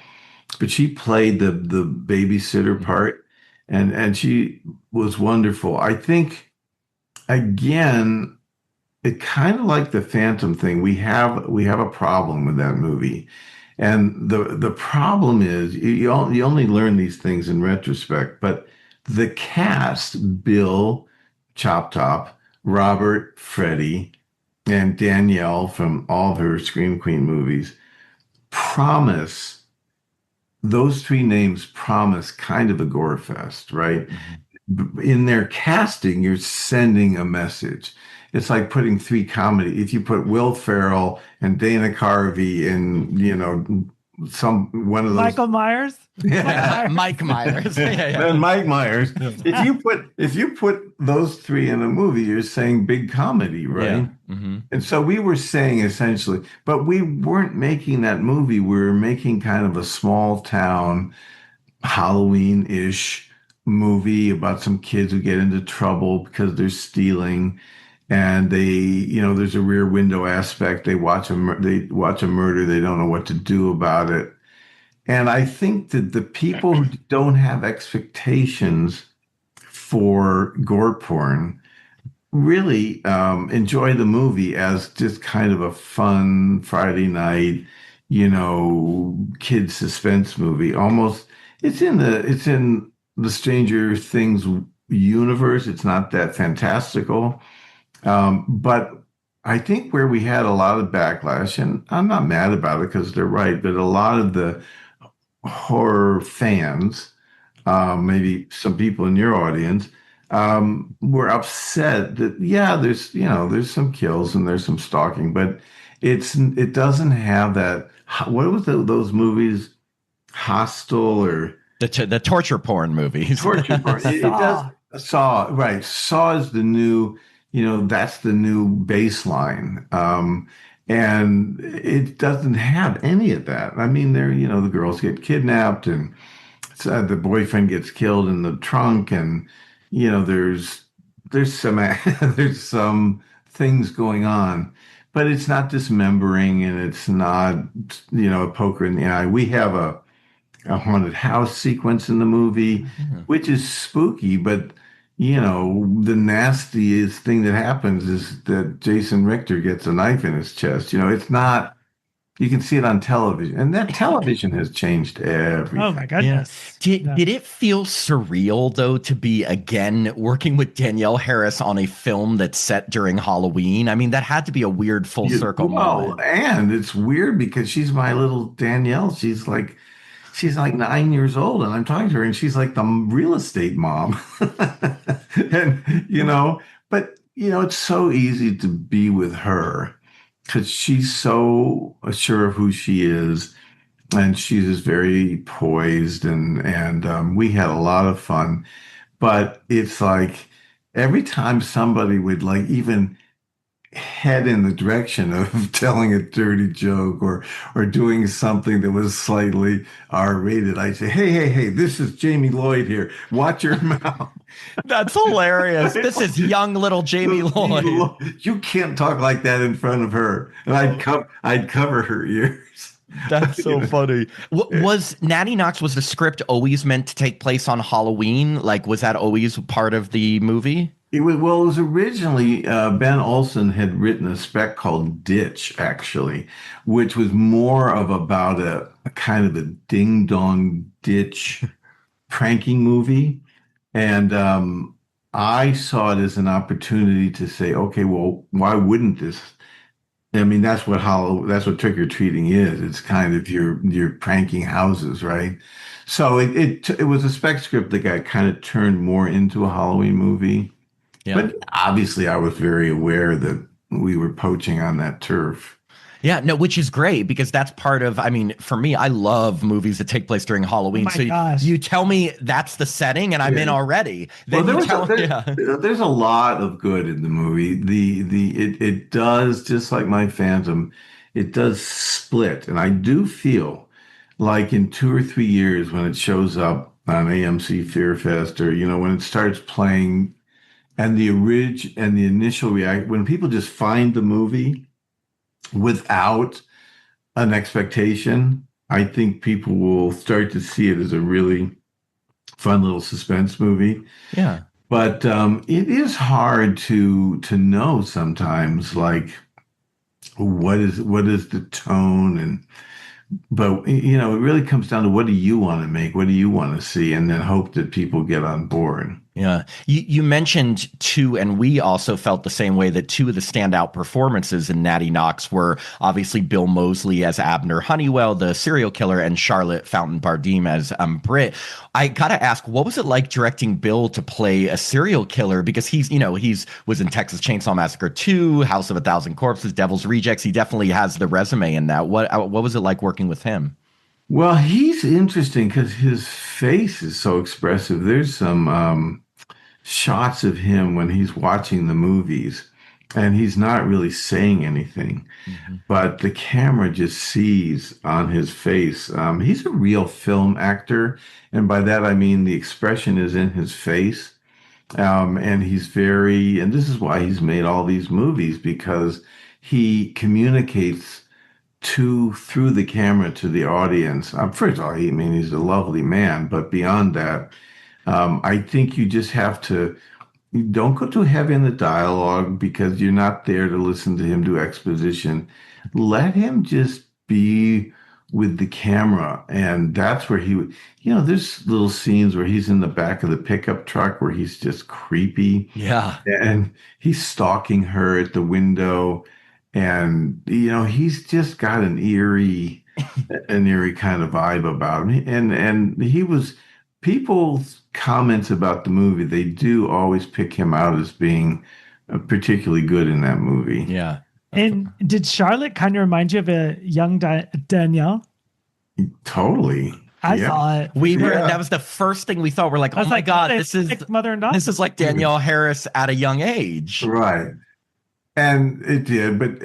But she played the babysitter part, and she was wonderful. I think again, it kind of like the Phantom thing. We have a problem with that movie. And the problem is you only learn these things in retrospect, but the cast, Bill, Chop Top, Robert, Freddie, and Danielle from all of her Scream Queen movies promise, those three names promise kind of a gore fest, right? In their casting, you're sending a message. It's like putting three comedy. If you put Will Ferrell and Dana Carvey in, some one of those. Michael Myers. Yeah. Mike Myers. And Mike Myers. If you put those three in a movie, you're saying big comedy, right? Yeah. Mm-hmm. And so we were saying essentially, but we weren't making that movie. We were making kind of a small town Halloween-ish movie about some kids who get into trouble because they're stealing, and there's a rear window aspect. They watch a murder. They don't know what to do about it. And I think that the people who don't have expectations for gore porn really enjoy the movie as just kind of a fun Friday night, kid suspense movie. Almost, it's in the Stranger Things universe. It's not that fantastical. But I think where we had a lot of backlash, and I'm not mad about it because they're right, but a lot of the horror fans, maybe some people in your audience, were upset that, yeah, there's some kills and there's some stalking, but it doesn't have that. What was those movies? Hostel or the torture porn movies. Torture porn. It does. Saw, right. Saw is the new, that's the new baseline. And it doesn't have any of that. I mean, the girls get kidnapped and the boyfriend gets killed in the trunk, and there's some there's some things going on, but it's not dismembering, and it's not a poker in the eye. We have a haunted house sequence in the movie, which is spooky, but the nastiest thing that happens is that Jason Richter gets a knife in his chest. It's not, you can see it on television, and that television has changed everything. Oh my goodness. Yeah. Did it feel surreal though to be again working with Danielle Harris on a film that's set during Halloween? I mean, that had to be a weird full circle moment. And it's weird because she's my little Danielle. She's like 9 years old, and I'm talking to her, and she's like the real estate mom. And, but, it's so easy to be with her because she's so sure of who she is, and she's just very poised, and we had a lot of fun. But it's like every time somebody would like even head in the direction of telling a dirty joke or doing something that was slightly R-rated, I say, hey, this is Jamie Lloyd here. Watch your mouth. That's hilarious. This is young little Jamie Lloyd. You can't talk like that in front of her. And I'd cover her ears. That's so funny. Was Natty Knocks, was the script always meant to take place on Halloween? Like, was that always part of the movie? It was originally Ben Olsen had written a spec called Ditch, actually, which was more of about a kind of a ding dong ditch pranking movie, and I saw it as an opportunity to say, okay, well, why wouldn't this? I mean, that's what trick or treating is. It's kind of you're pranking houses, right? So it was a spec script that got kind of turned more into a Halloween movie. Yeah. But obviously, I was very aware that we were poaching on that turf. Yeah, no, which is great because that's part of, I mean, for me, I love movies that take place during Halloween. Oh my gosh. You tell me that's the setting and I'm in already. Then there's a lot of good in the movie. It does, just like my Phantom, it does split. And I do feel like in 2 or 3 years when it shows up on AMC Fear Fest, or, when it starts playing, and the initial reaction, when people just find the movie without an expectation, I think people will start to see it as a really fun little suspense movie. Yeah. But it is hard to know sometimes, like what is the tone, and but you know, it really comes down to what do you want to make, what do you want to see, and then hope that people get on board. Yeah. You mentioned two, and we also felt the same way, that two of the standout performances in Natty Knocks were obviously Bill Moseley as Abner Honeywell, the serial killer, and Charlotte Fountain Bardem as Britt. I gotta ask, what was it like directing Bill to play a serial killer? Because he's was in Texas Chainsaw Massacre 2, House of a Thousand Corpses, Devil's Rejects. He definitely has the resume in that. What was it like working with him? Well, he's interesting because his face is so expressive. There's some shots of him when he's watching the movies and he's not really saying anything, Mhm. but the camera just sees on his face. He's a real film actor. And by that, I mean the expression is in his face. And and this is why he's made all these movies, because he communicates through the camera to the audience. First of all, I mean, he's a lovely man, but beyond that, I think you just have to, you don't go too heavy in the dialogue because you're not there to listen to him do exposition. Let him just be with the camera. And that's where there's little scenes where he's in the back of the pickup truck where he's just creepy Yeah. and he's stalking her at the window. And, he's just got an eerie kind of vibe about him. And people's comments about the movie, they do always pick him out as being particularly good in that movie. Yeah. And did Charlotte kind of remind you of a young Danielle? Totally. I Yeah. saw it. That was the first thing we thought. We're like, I oh was my like, God, they this is picked mother and daughter. this is like Danielle Harris at a young age. Right. And it did, but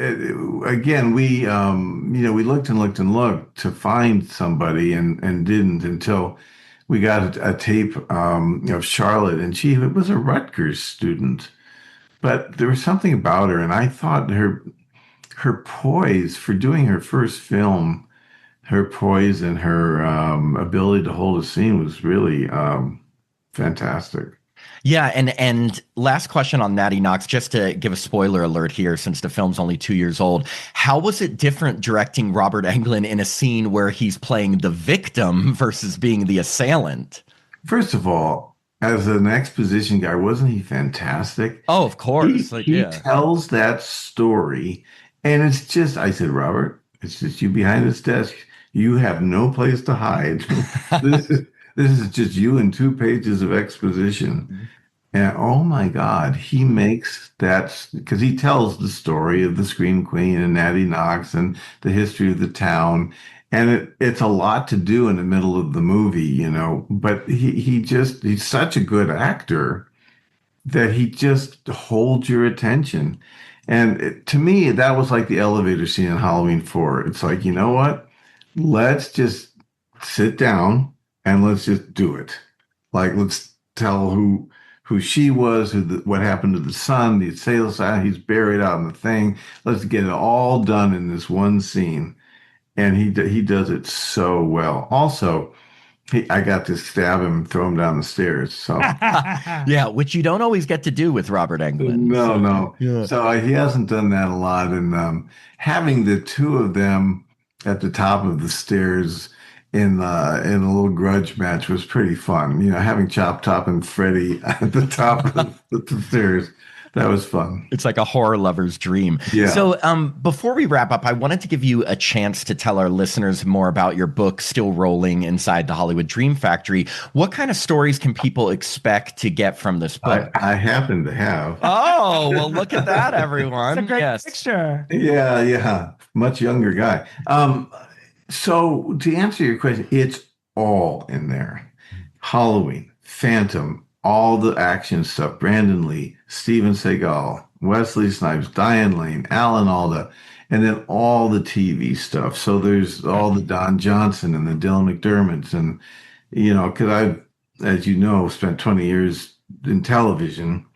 again, we we looked and looked and looked to find somebody, and didn't until we got a tape of Charlotte, and she was a Rutgers student, but there was something about her, and I thought her poise for doing her first film, her poise and her ability to hold a scene was really fantastic. Yeah, and last question on Natty Knocks, just to give a spoiler alert here, since the film's only 2 years old. How was it different directing Robert Englund in a scene where he's playing the victim versus being the assailant? First of all, as an exposition guy, wasn't he fantastic? Oh, of course. He tells that story, and it's just, I said, Robert, it's just you behind this desk. You have no place to hide. This is this is just you and 2 pages of exposition. And oh my God, he makes that, because he tells the story of the Scream Queen and Natty Knocks and the history of the town. And it's a lot to do in the middle of the movie, but he's such a good actor that he just holds your attention. And to me, that was like the elevator scene in Halloween 4. It's like, you know what? Let's just sit down and let's just do it. Like, let's tell who she was, what happened to the son, the assailant, he's buried out in the thing. Let's get it all done in this one scene. And he does it so well. Also, I got to stab him and throw him down the stairs. So Yeah, which you don't always get to do with Robert Englund. no. Yeah. So he hasn't done that a lot. And having the two of them at the top of the stairs in a little grudge match was pretty fun. Having Chop Top and Freddy at the top of the stairs. That was fun. It's like a horror lover's dream. Yeah. So before we wrap up, I wanted to give you a chance to tell our listeners more about your book, Still Rolling Inside the Hollywood Dream Factory. What kind of stories can people expect to get from this book? I happen to have. Oh, well, look at that, everyone. It's a great Yes. picture. Yeah. Much younger guy. So to answer your question, it's all in there. Halloween, Phantom, all the action stuff, Brandon Lee, Steven Seagal, Wesley Snipes, Diane Lane, Alan Alda, and then all the TV stuff. So there's all the Don Johnson and the Dylan McDermotts. And, because I've, as you know, spent 20 years in television,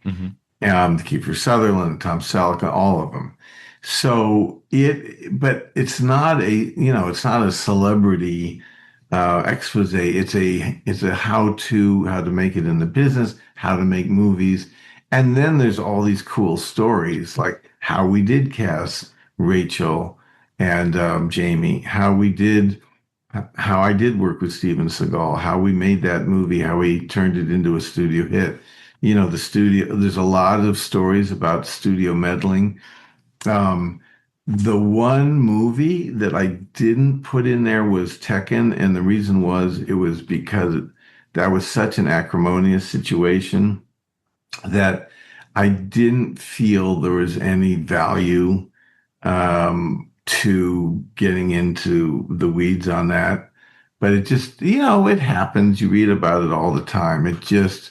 Kiefer Sutherland, Tom Selleck, all of them. So but it's not a celebrity expose. It's a how to make it in the business, how to make movies, and then there's all these cool stories like how we did cast Rachel and Jamie, how I did work with Steven Seagal, how we made that movie, how we turned it into a studio hit. The studio. There's a lot of stories about studio meddling. Um, the one movie that I didn't put in there was Tekken, and the reason was it was because that was such an acrimonious situation that I didn't feel there was any value to getting into the weeds on that. But it just, it happens. You read about it all the time. It just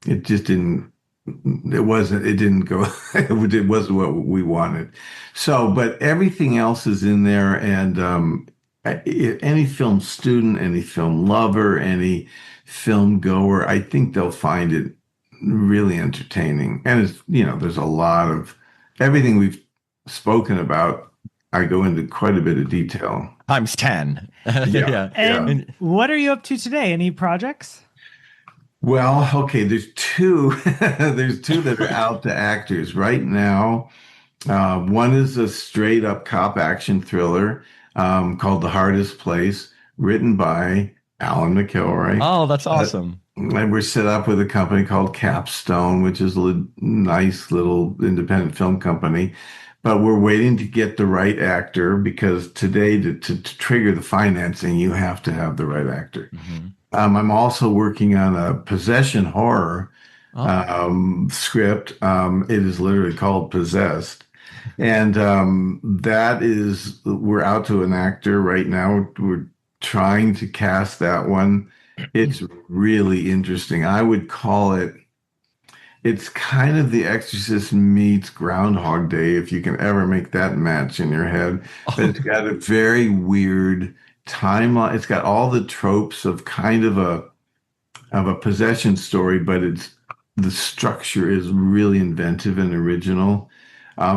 didn't it didn't go it wasn't what we wanted. So but everything else is in there, and any film student, any film lover, any film goer, I think they'll find it really entertaining. And it's, there's a lot of everything we've spoken about. I go into quite a bit of detail. Times 10. Yeah. And what are you up to today? Any projects? Well, okay, there's two. There's two that are out to actors right now. One is a straight up cop action thriller called The Hardest Place, written by Alan McElroy. Oh, that's awesome. And we're set up with a company called Capstone, which is a nice little independent film company. But we're waiting to get the right actor, because today to trigger the financing, you have to have the right actor. Mm-hmm. I'm also working on a possession horror script. It is literally called Possessed. And we're out to an actor right now. We're trying to cast that one. It's really interesting. I would call it's kind of The Exorcist meets Groundhog Day, if you can ever make that match in your head. But it's got a very weird timeline. It's got all the tropes of kind of a possession story, but the structure is really inventive and original.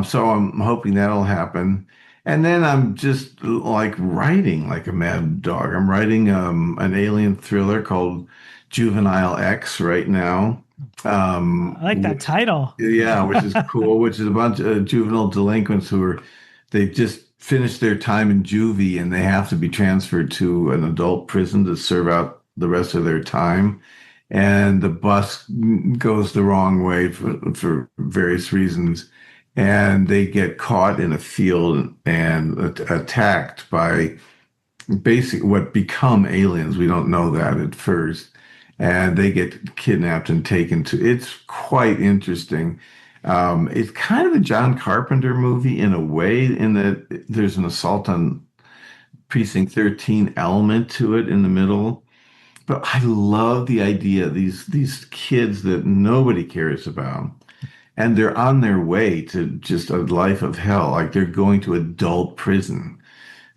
So I'm hoping that'll happen. And then I'm just like writing like a mad dog. I'm writing an alien thriller called Juvenile X right now. I like that title. Yeah, which is cool, which is a bunch of juvenile delinquents they've just finished their time in juvie, and they have to be transferred to an adult prison to serve out the rest of their time. And the bus goes the wrong way for various reasons. And they get caught in a field and attacked by basically what become aliens. We don't know that at first. And they get kidnapped and taken it's quite interesting. It's kind of a John Carpenter movie in a way, in that there's an assault on Precinct 13 element to it in the middle. But I love the idea, these kids that nobody cares about, and they're on their way to just a life of hell. Like they're going to adult prison,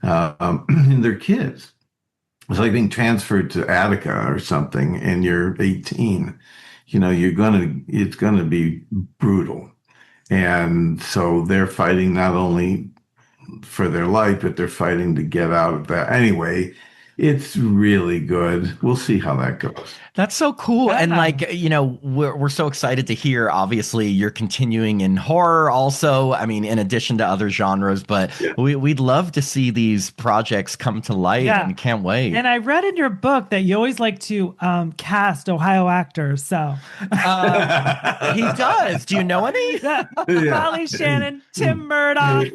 and they're kids. It's like being transferred to Attica or something, and you're 18. It's gonna be brutal. And so they're fighting not only for their life, but they're fighting to get out of that. Anyway, it's really good. We'll see how that goes. That's so cool. Yeah. And we're so excited to hear, obviously, you're continuing in horror also. I mean, in addition to other genres, but we'd love to see these projects come to light, and can't wait. And I read in your book that you always like to cast Ohio actors. So he does. Do you know any? Molly Shannon, Tim Murdoch.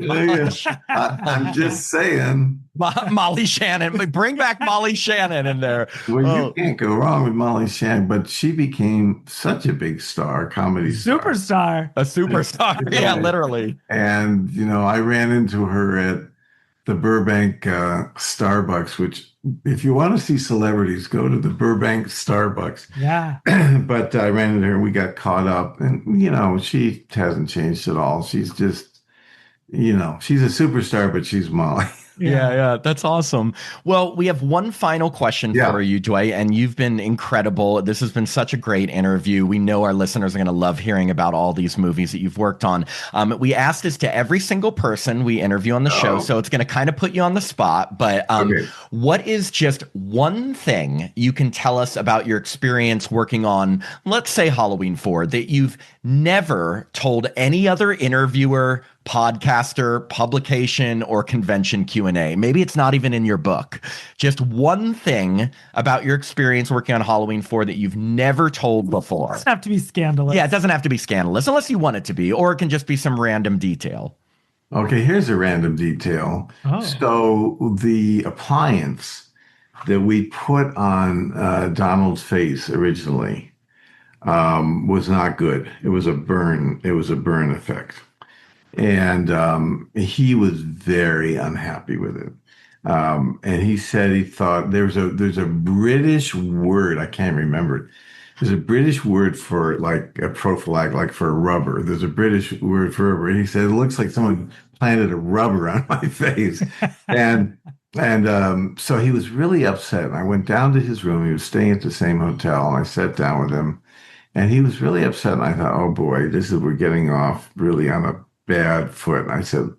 I'm just saying. Molly Shannon. Bring back Molly Shannon in there. Well, you can't go wrong with Molly Shannon, but she became such a big star, comedy superstar. A superstar. Yeah, literally. And, I ran into her at the Burbank Starbucks, which if you want to see celebrities, go to the Burbank Starbucks. Yeah. But I ran into her and we got caught up, and, she hasn't changed at all. She's just, she's a superstar, but she's Molly. Yeah, that's awesome. Well, we have one final question for you, Dwight, and you've been incredible. This has been such a great interview. We know our listeners are going to love hearing about all these movies that you've worked on. We asked this to every single person we interview on the show, so it's going to kind of put you on the spot. But what is just one thing you can tell us about your experience working on, let's say, Halloween 4 that you've never told any other interviewer, podcaster, publication, or convention Q&A? Maybe it's not even in your book. Just one thing about your experience working on Halloween 4 that you've never told before. It doesn't have to be scandalous. Yeah, it doesn't have to be scandalous unless you want it to be, or it can just be some random detail. Okay, here's a random detail. So the appliance that we put on Donald's face originally was not good. It was a burn. It was a burn effect. And he was very unhappy with it. And he said he thought there's a British word, I can't remember it. There's a British word for like a prophylactic, like for a rubber. There's a British word for rubber. And he said, it looks like someone planted a rubber on my face. And so he was really upset. And I went down to his room. He was staying at the same hotel. And I sat down with him. And he was really upset. And I thought, oh boy, we're getting off really on a bad foot. And I said,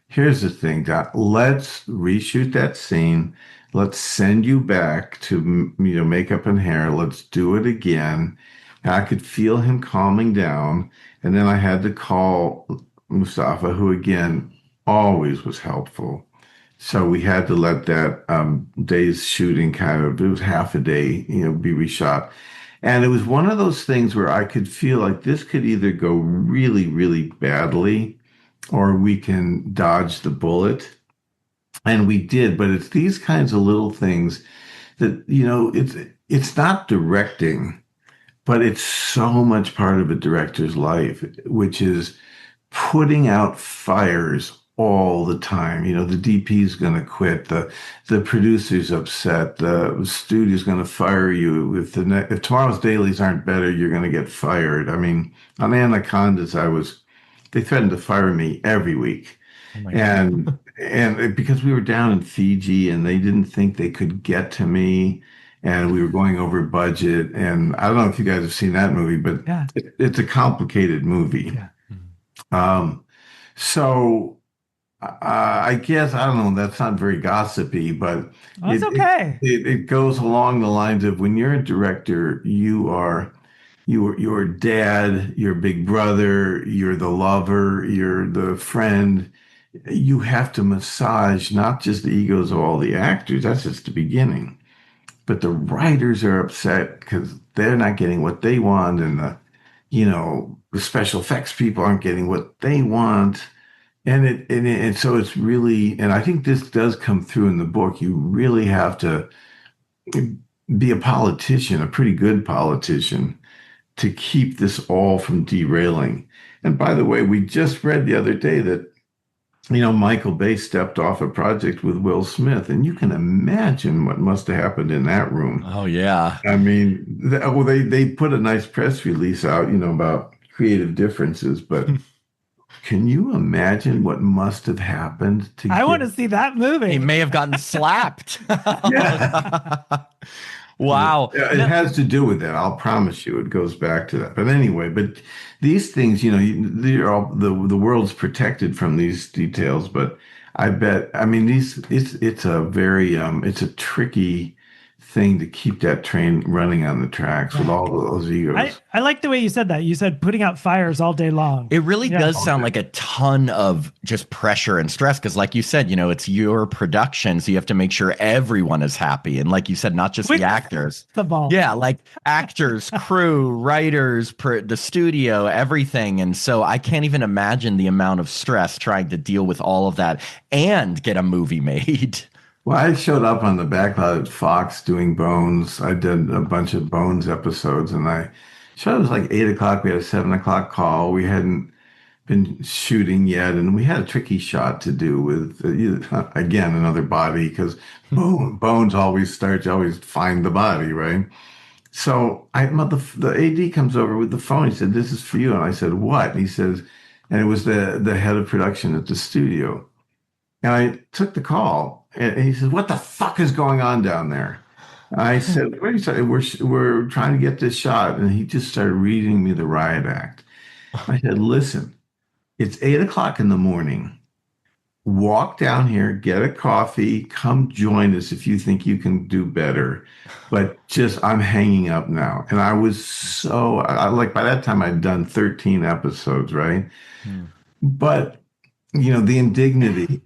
here's the thing, Doc, let's reshoot that scene. Let's send you back to, makeup and hair. Let's do it again. And I could feel him calming down. And then I had to call Mustafa, who again, always was helpful. So we had to let that day's shooting it was half a day, be reshot. And it was one of those things where I could feel like this could either go really, really badly or we can dodge the bullet. And we did, but it's these kinds of little things that, it's not directing, but it's so much part of a director's life, which is putting out fires all the time. The DP is going to quit, the producer's upset, the studio's going to fire you. If tomorrow's dailies aren't better, you're going to get fired. I mean, on Anacondas, they threatened to fire me every week. Oh and because we were down in Fiji and they didn't think they could get to me and we were going over budget. And I don't know if you guys have seen that movie, but it's a complicated movie. Yeah. So I guess, I don't know, that's not very gossipy, but it's okay. It goes along the lines of when you're a director, you're your dad, your big brother, you're the lover, you're the friend. You have to massage not just the egos of all the actors, that's just the beginning, but the writers are upset because they're not getting what they want, and the special effects people aren't getting what they want. And so it's really, and I think this does come through in the book, you really have to be a politician, a pretty good politician, to keep this all from derailing. And by the way, we just read the other day that, Michael Bay stepped off a project with Will Smith, and you can imagine what must have happened in that room. Oh, yeah. I mean, they put a nice press release out, about creative differences, but can you imagine what must have happened to I want to see that movie. He may have gotten slapped. Wow. It has to do with that. I'll promise you it goes back to that. But anyway, but these things, they're all, the world's protected from these details, but I mean, it's a very, it's a tricky thing to keep that train running on the tracks with all those egos. I like the way you said that. You said putting out fires all day long. It really does sound like a ton of just pressure and stress because, like you said, it's your production, so you have to make sure everyone is happy. And like you said, not just the actors. The ball. Yeah, like actors, crew, writers, the studio, everything. And so I can't even imagine the amount of stress trying to deal with all of that and get a movie made. Well, I showed up on the backlot at Fox doing Bones. I did a bunch of Bones episodes, and it was like 8 o'clock. We had a 7 o'clock call. We hadn't been shooting yet, and we had a tricky shot to do with, again, another body, because Bones always starts, you always find the body, right? So the AD comes over with the phone. He said, "This is for you." And I said, "What?" And he says, and it was the head of production at the studio. And I took the call, and he said, "What the fuck is going on down there?" I said, "What are you saying? We're trying to get this shot." And he just started reading me the riot act. I said, "Listen, it's 8 o'clock in the morning. Walk down here, get a coffee, come join us if you think you can do better. But just, I'm hanging up now." And I was like, by that time I'd done 13 episodes, right? But, the indignity,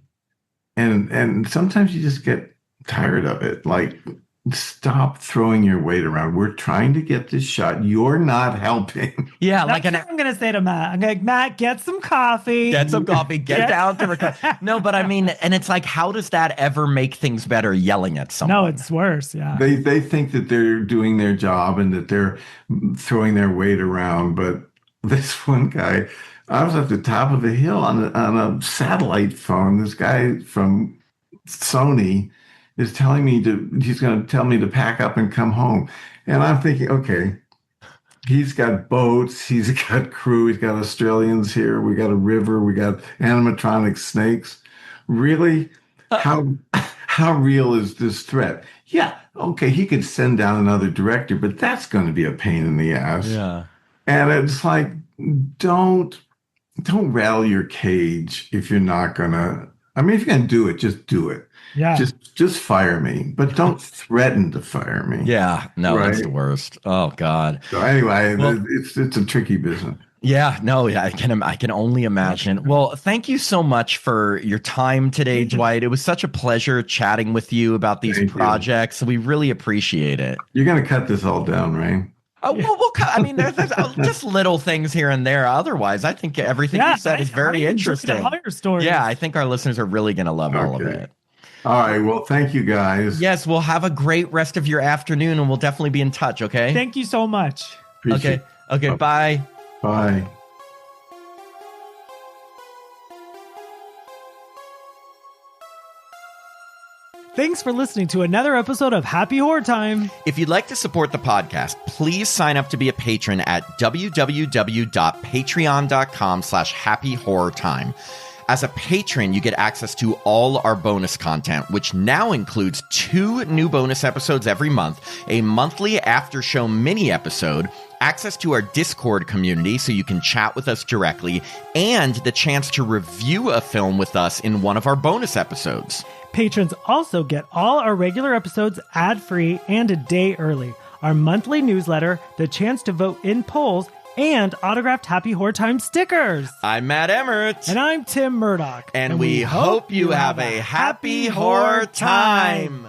and sometimes you just get tired of it. Like, stop throwing your weight around. We're trying to get this shot. You're not helping. Yeah, That's what I'm gonna say to Matt. I'm like, Matt, get some coffee. Get some coffee. Get down to record. No, but I mean, and it's like, how does that ever make things better? Yelling at someone? No, it's worse. Yeah, They think that they're doing their job and that they're throwing their weight around. But this one guy, I was at the top of a hill on a satellite phone. This guy from Sony is telling me he's going to tell me to pack up and come home. And I'm thinking, okay, he's got boats, he's got crew, he's got Australians here, we got a river, we got animatronic snakes. Really? How real is this threat? Yeah, okay, he could send down another director, but that's going to be a pain in the ass. Yeah. And it's like, don't rattle your cage if you're not gonna. I mean, if you're gonna do it, just do it. yeah. Just fire me, but don't threaten to fire me. Yeah. No, Right. that's the worst. Oh God. So anyway, Well- it's a tricky business. Yeah, no, yeah, I can only imagine. Well, thank you so much for your time today, Dwight. It was such a pleasure chatting with you about these Thank you. projects. We really appreciate it. You're gonna cut this all down, right? Oh, well, I mean, there's just little things here and there. Otherwise, I think everything you said is very interesting. Yeah, I think our listeners are really going to love all of Okay. it. All right. Well, thank you guys. Yes, we'll have a great rest of your afternoon, and we'll definitely be in touch, okay? Thank you so much. Appreciate Okay, bye. Bye. Thanks for listening to another episode of Happy Horror Time. If you'd like to support the podcast, please sign up to be a patron at www.patreon.com/happyhorrortime. As a patron, you get access to all our bonus content, which now includes 2 new bonus episodes every month, a monthly after-show mini episode, access to our Discord community so you can chat with us directly, and the chance to review a film with us in one of our bonus episodes. Patrons also get all our regular episodes ad-free and a day early, our monthly newsletter, the chance to vote in polls, and autographed Happy Horror Time stickers. I'm Matt Emmert. And I'm Tim Murdoch. And we hope you have a happy horror time.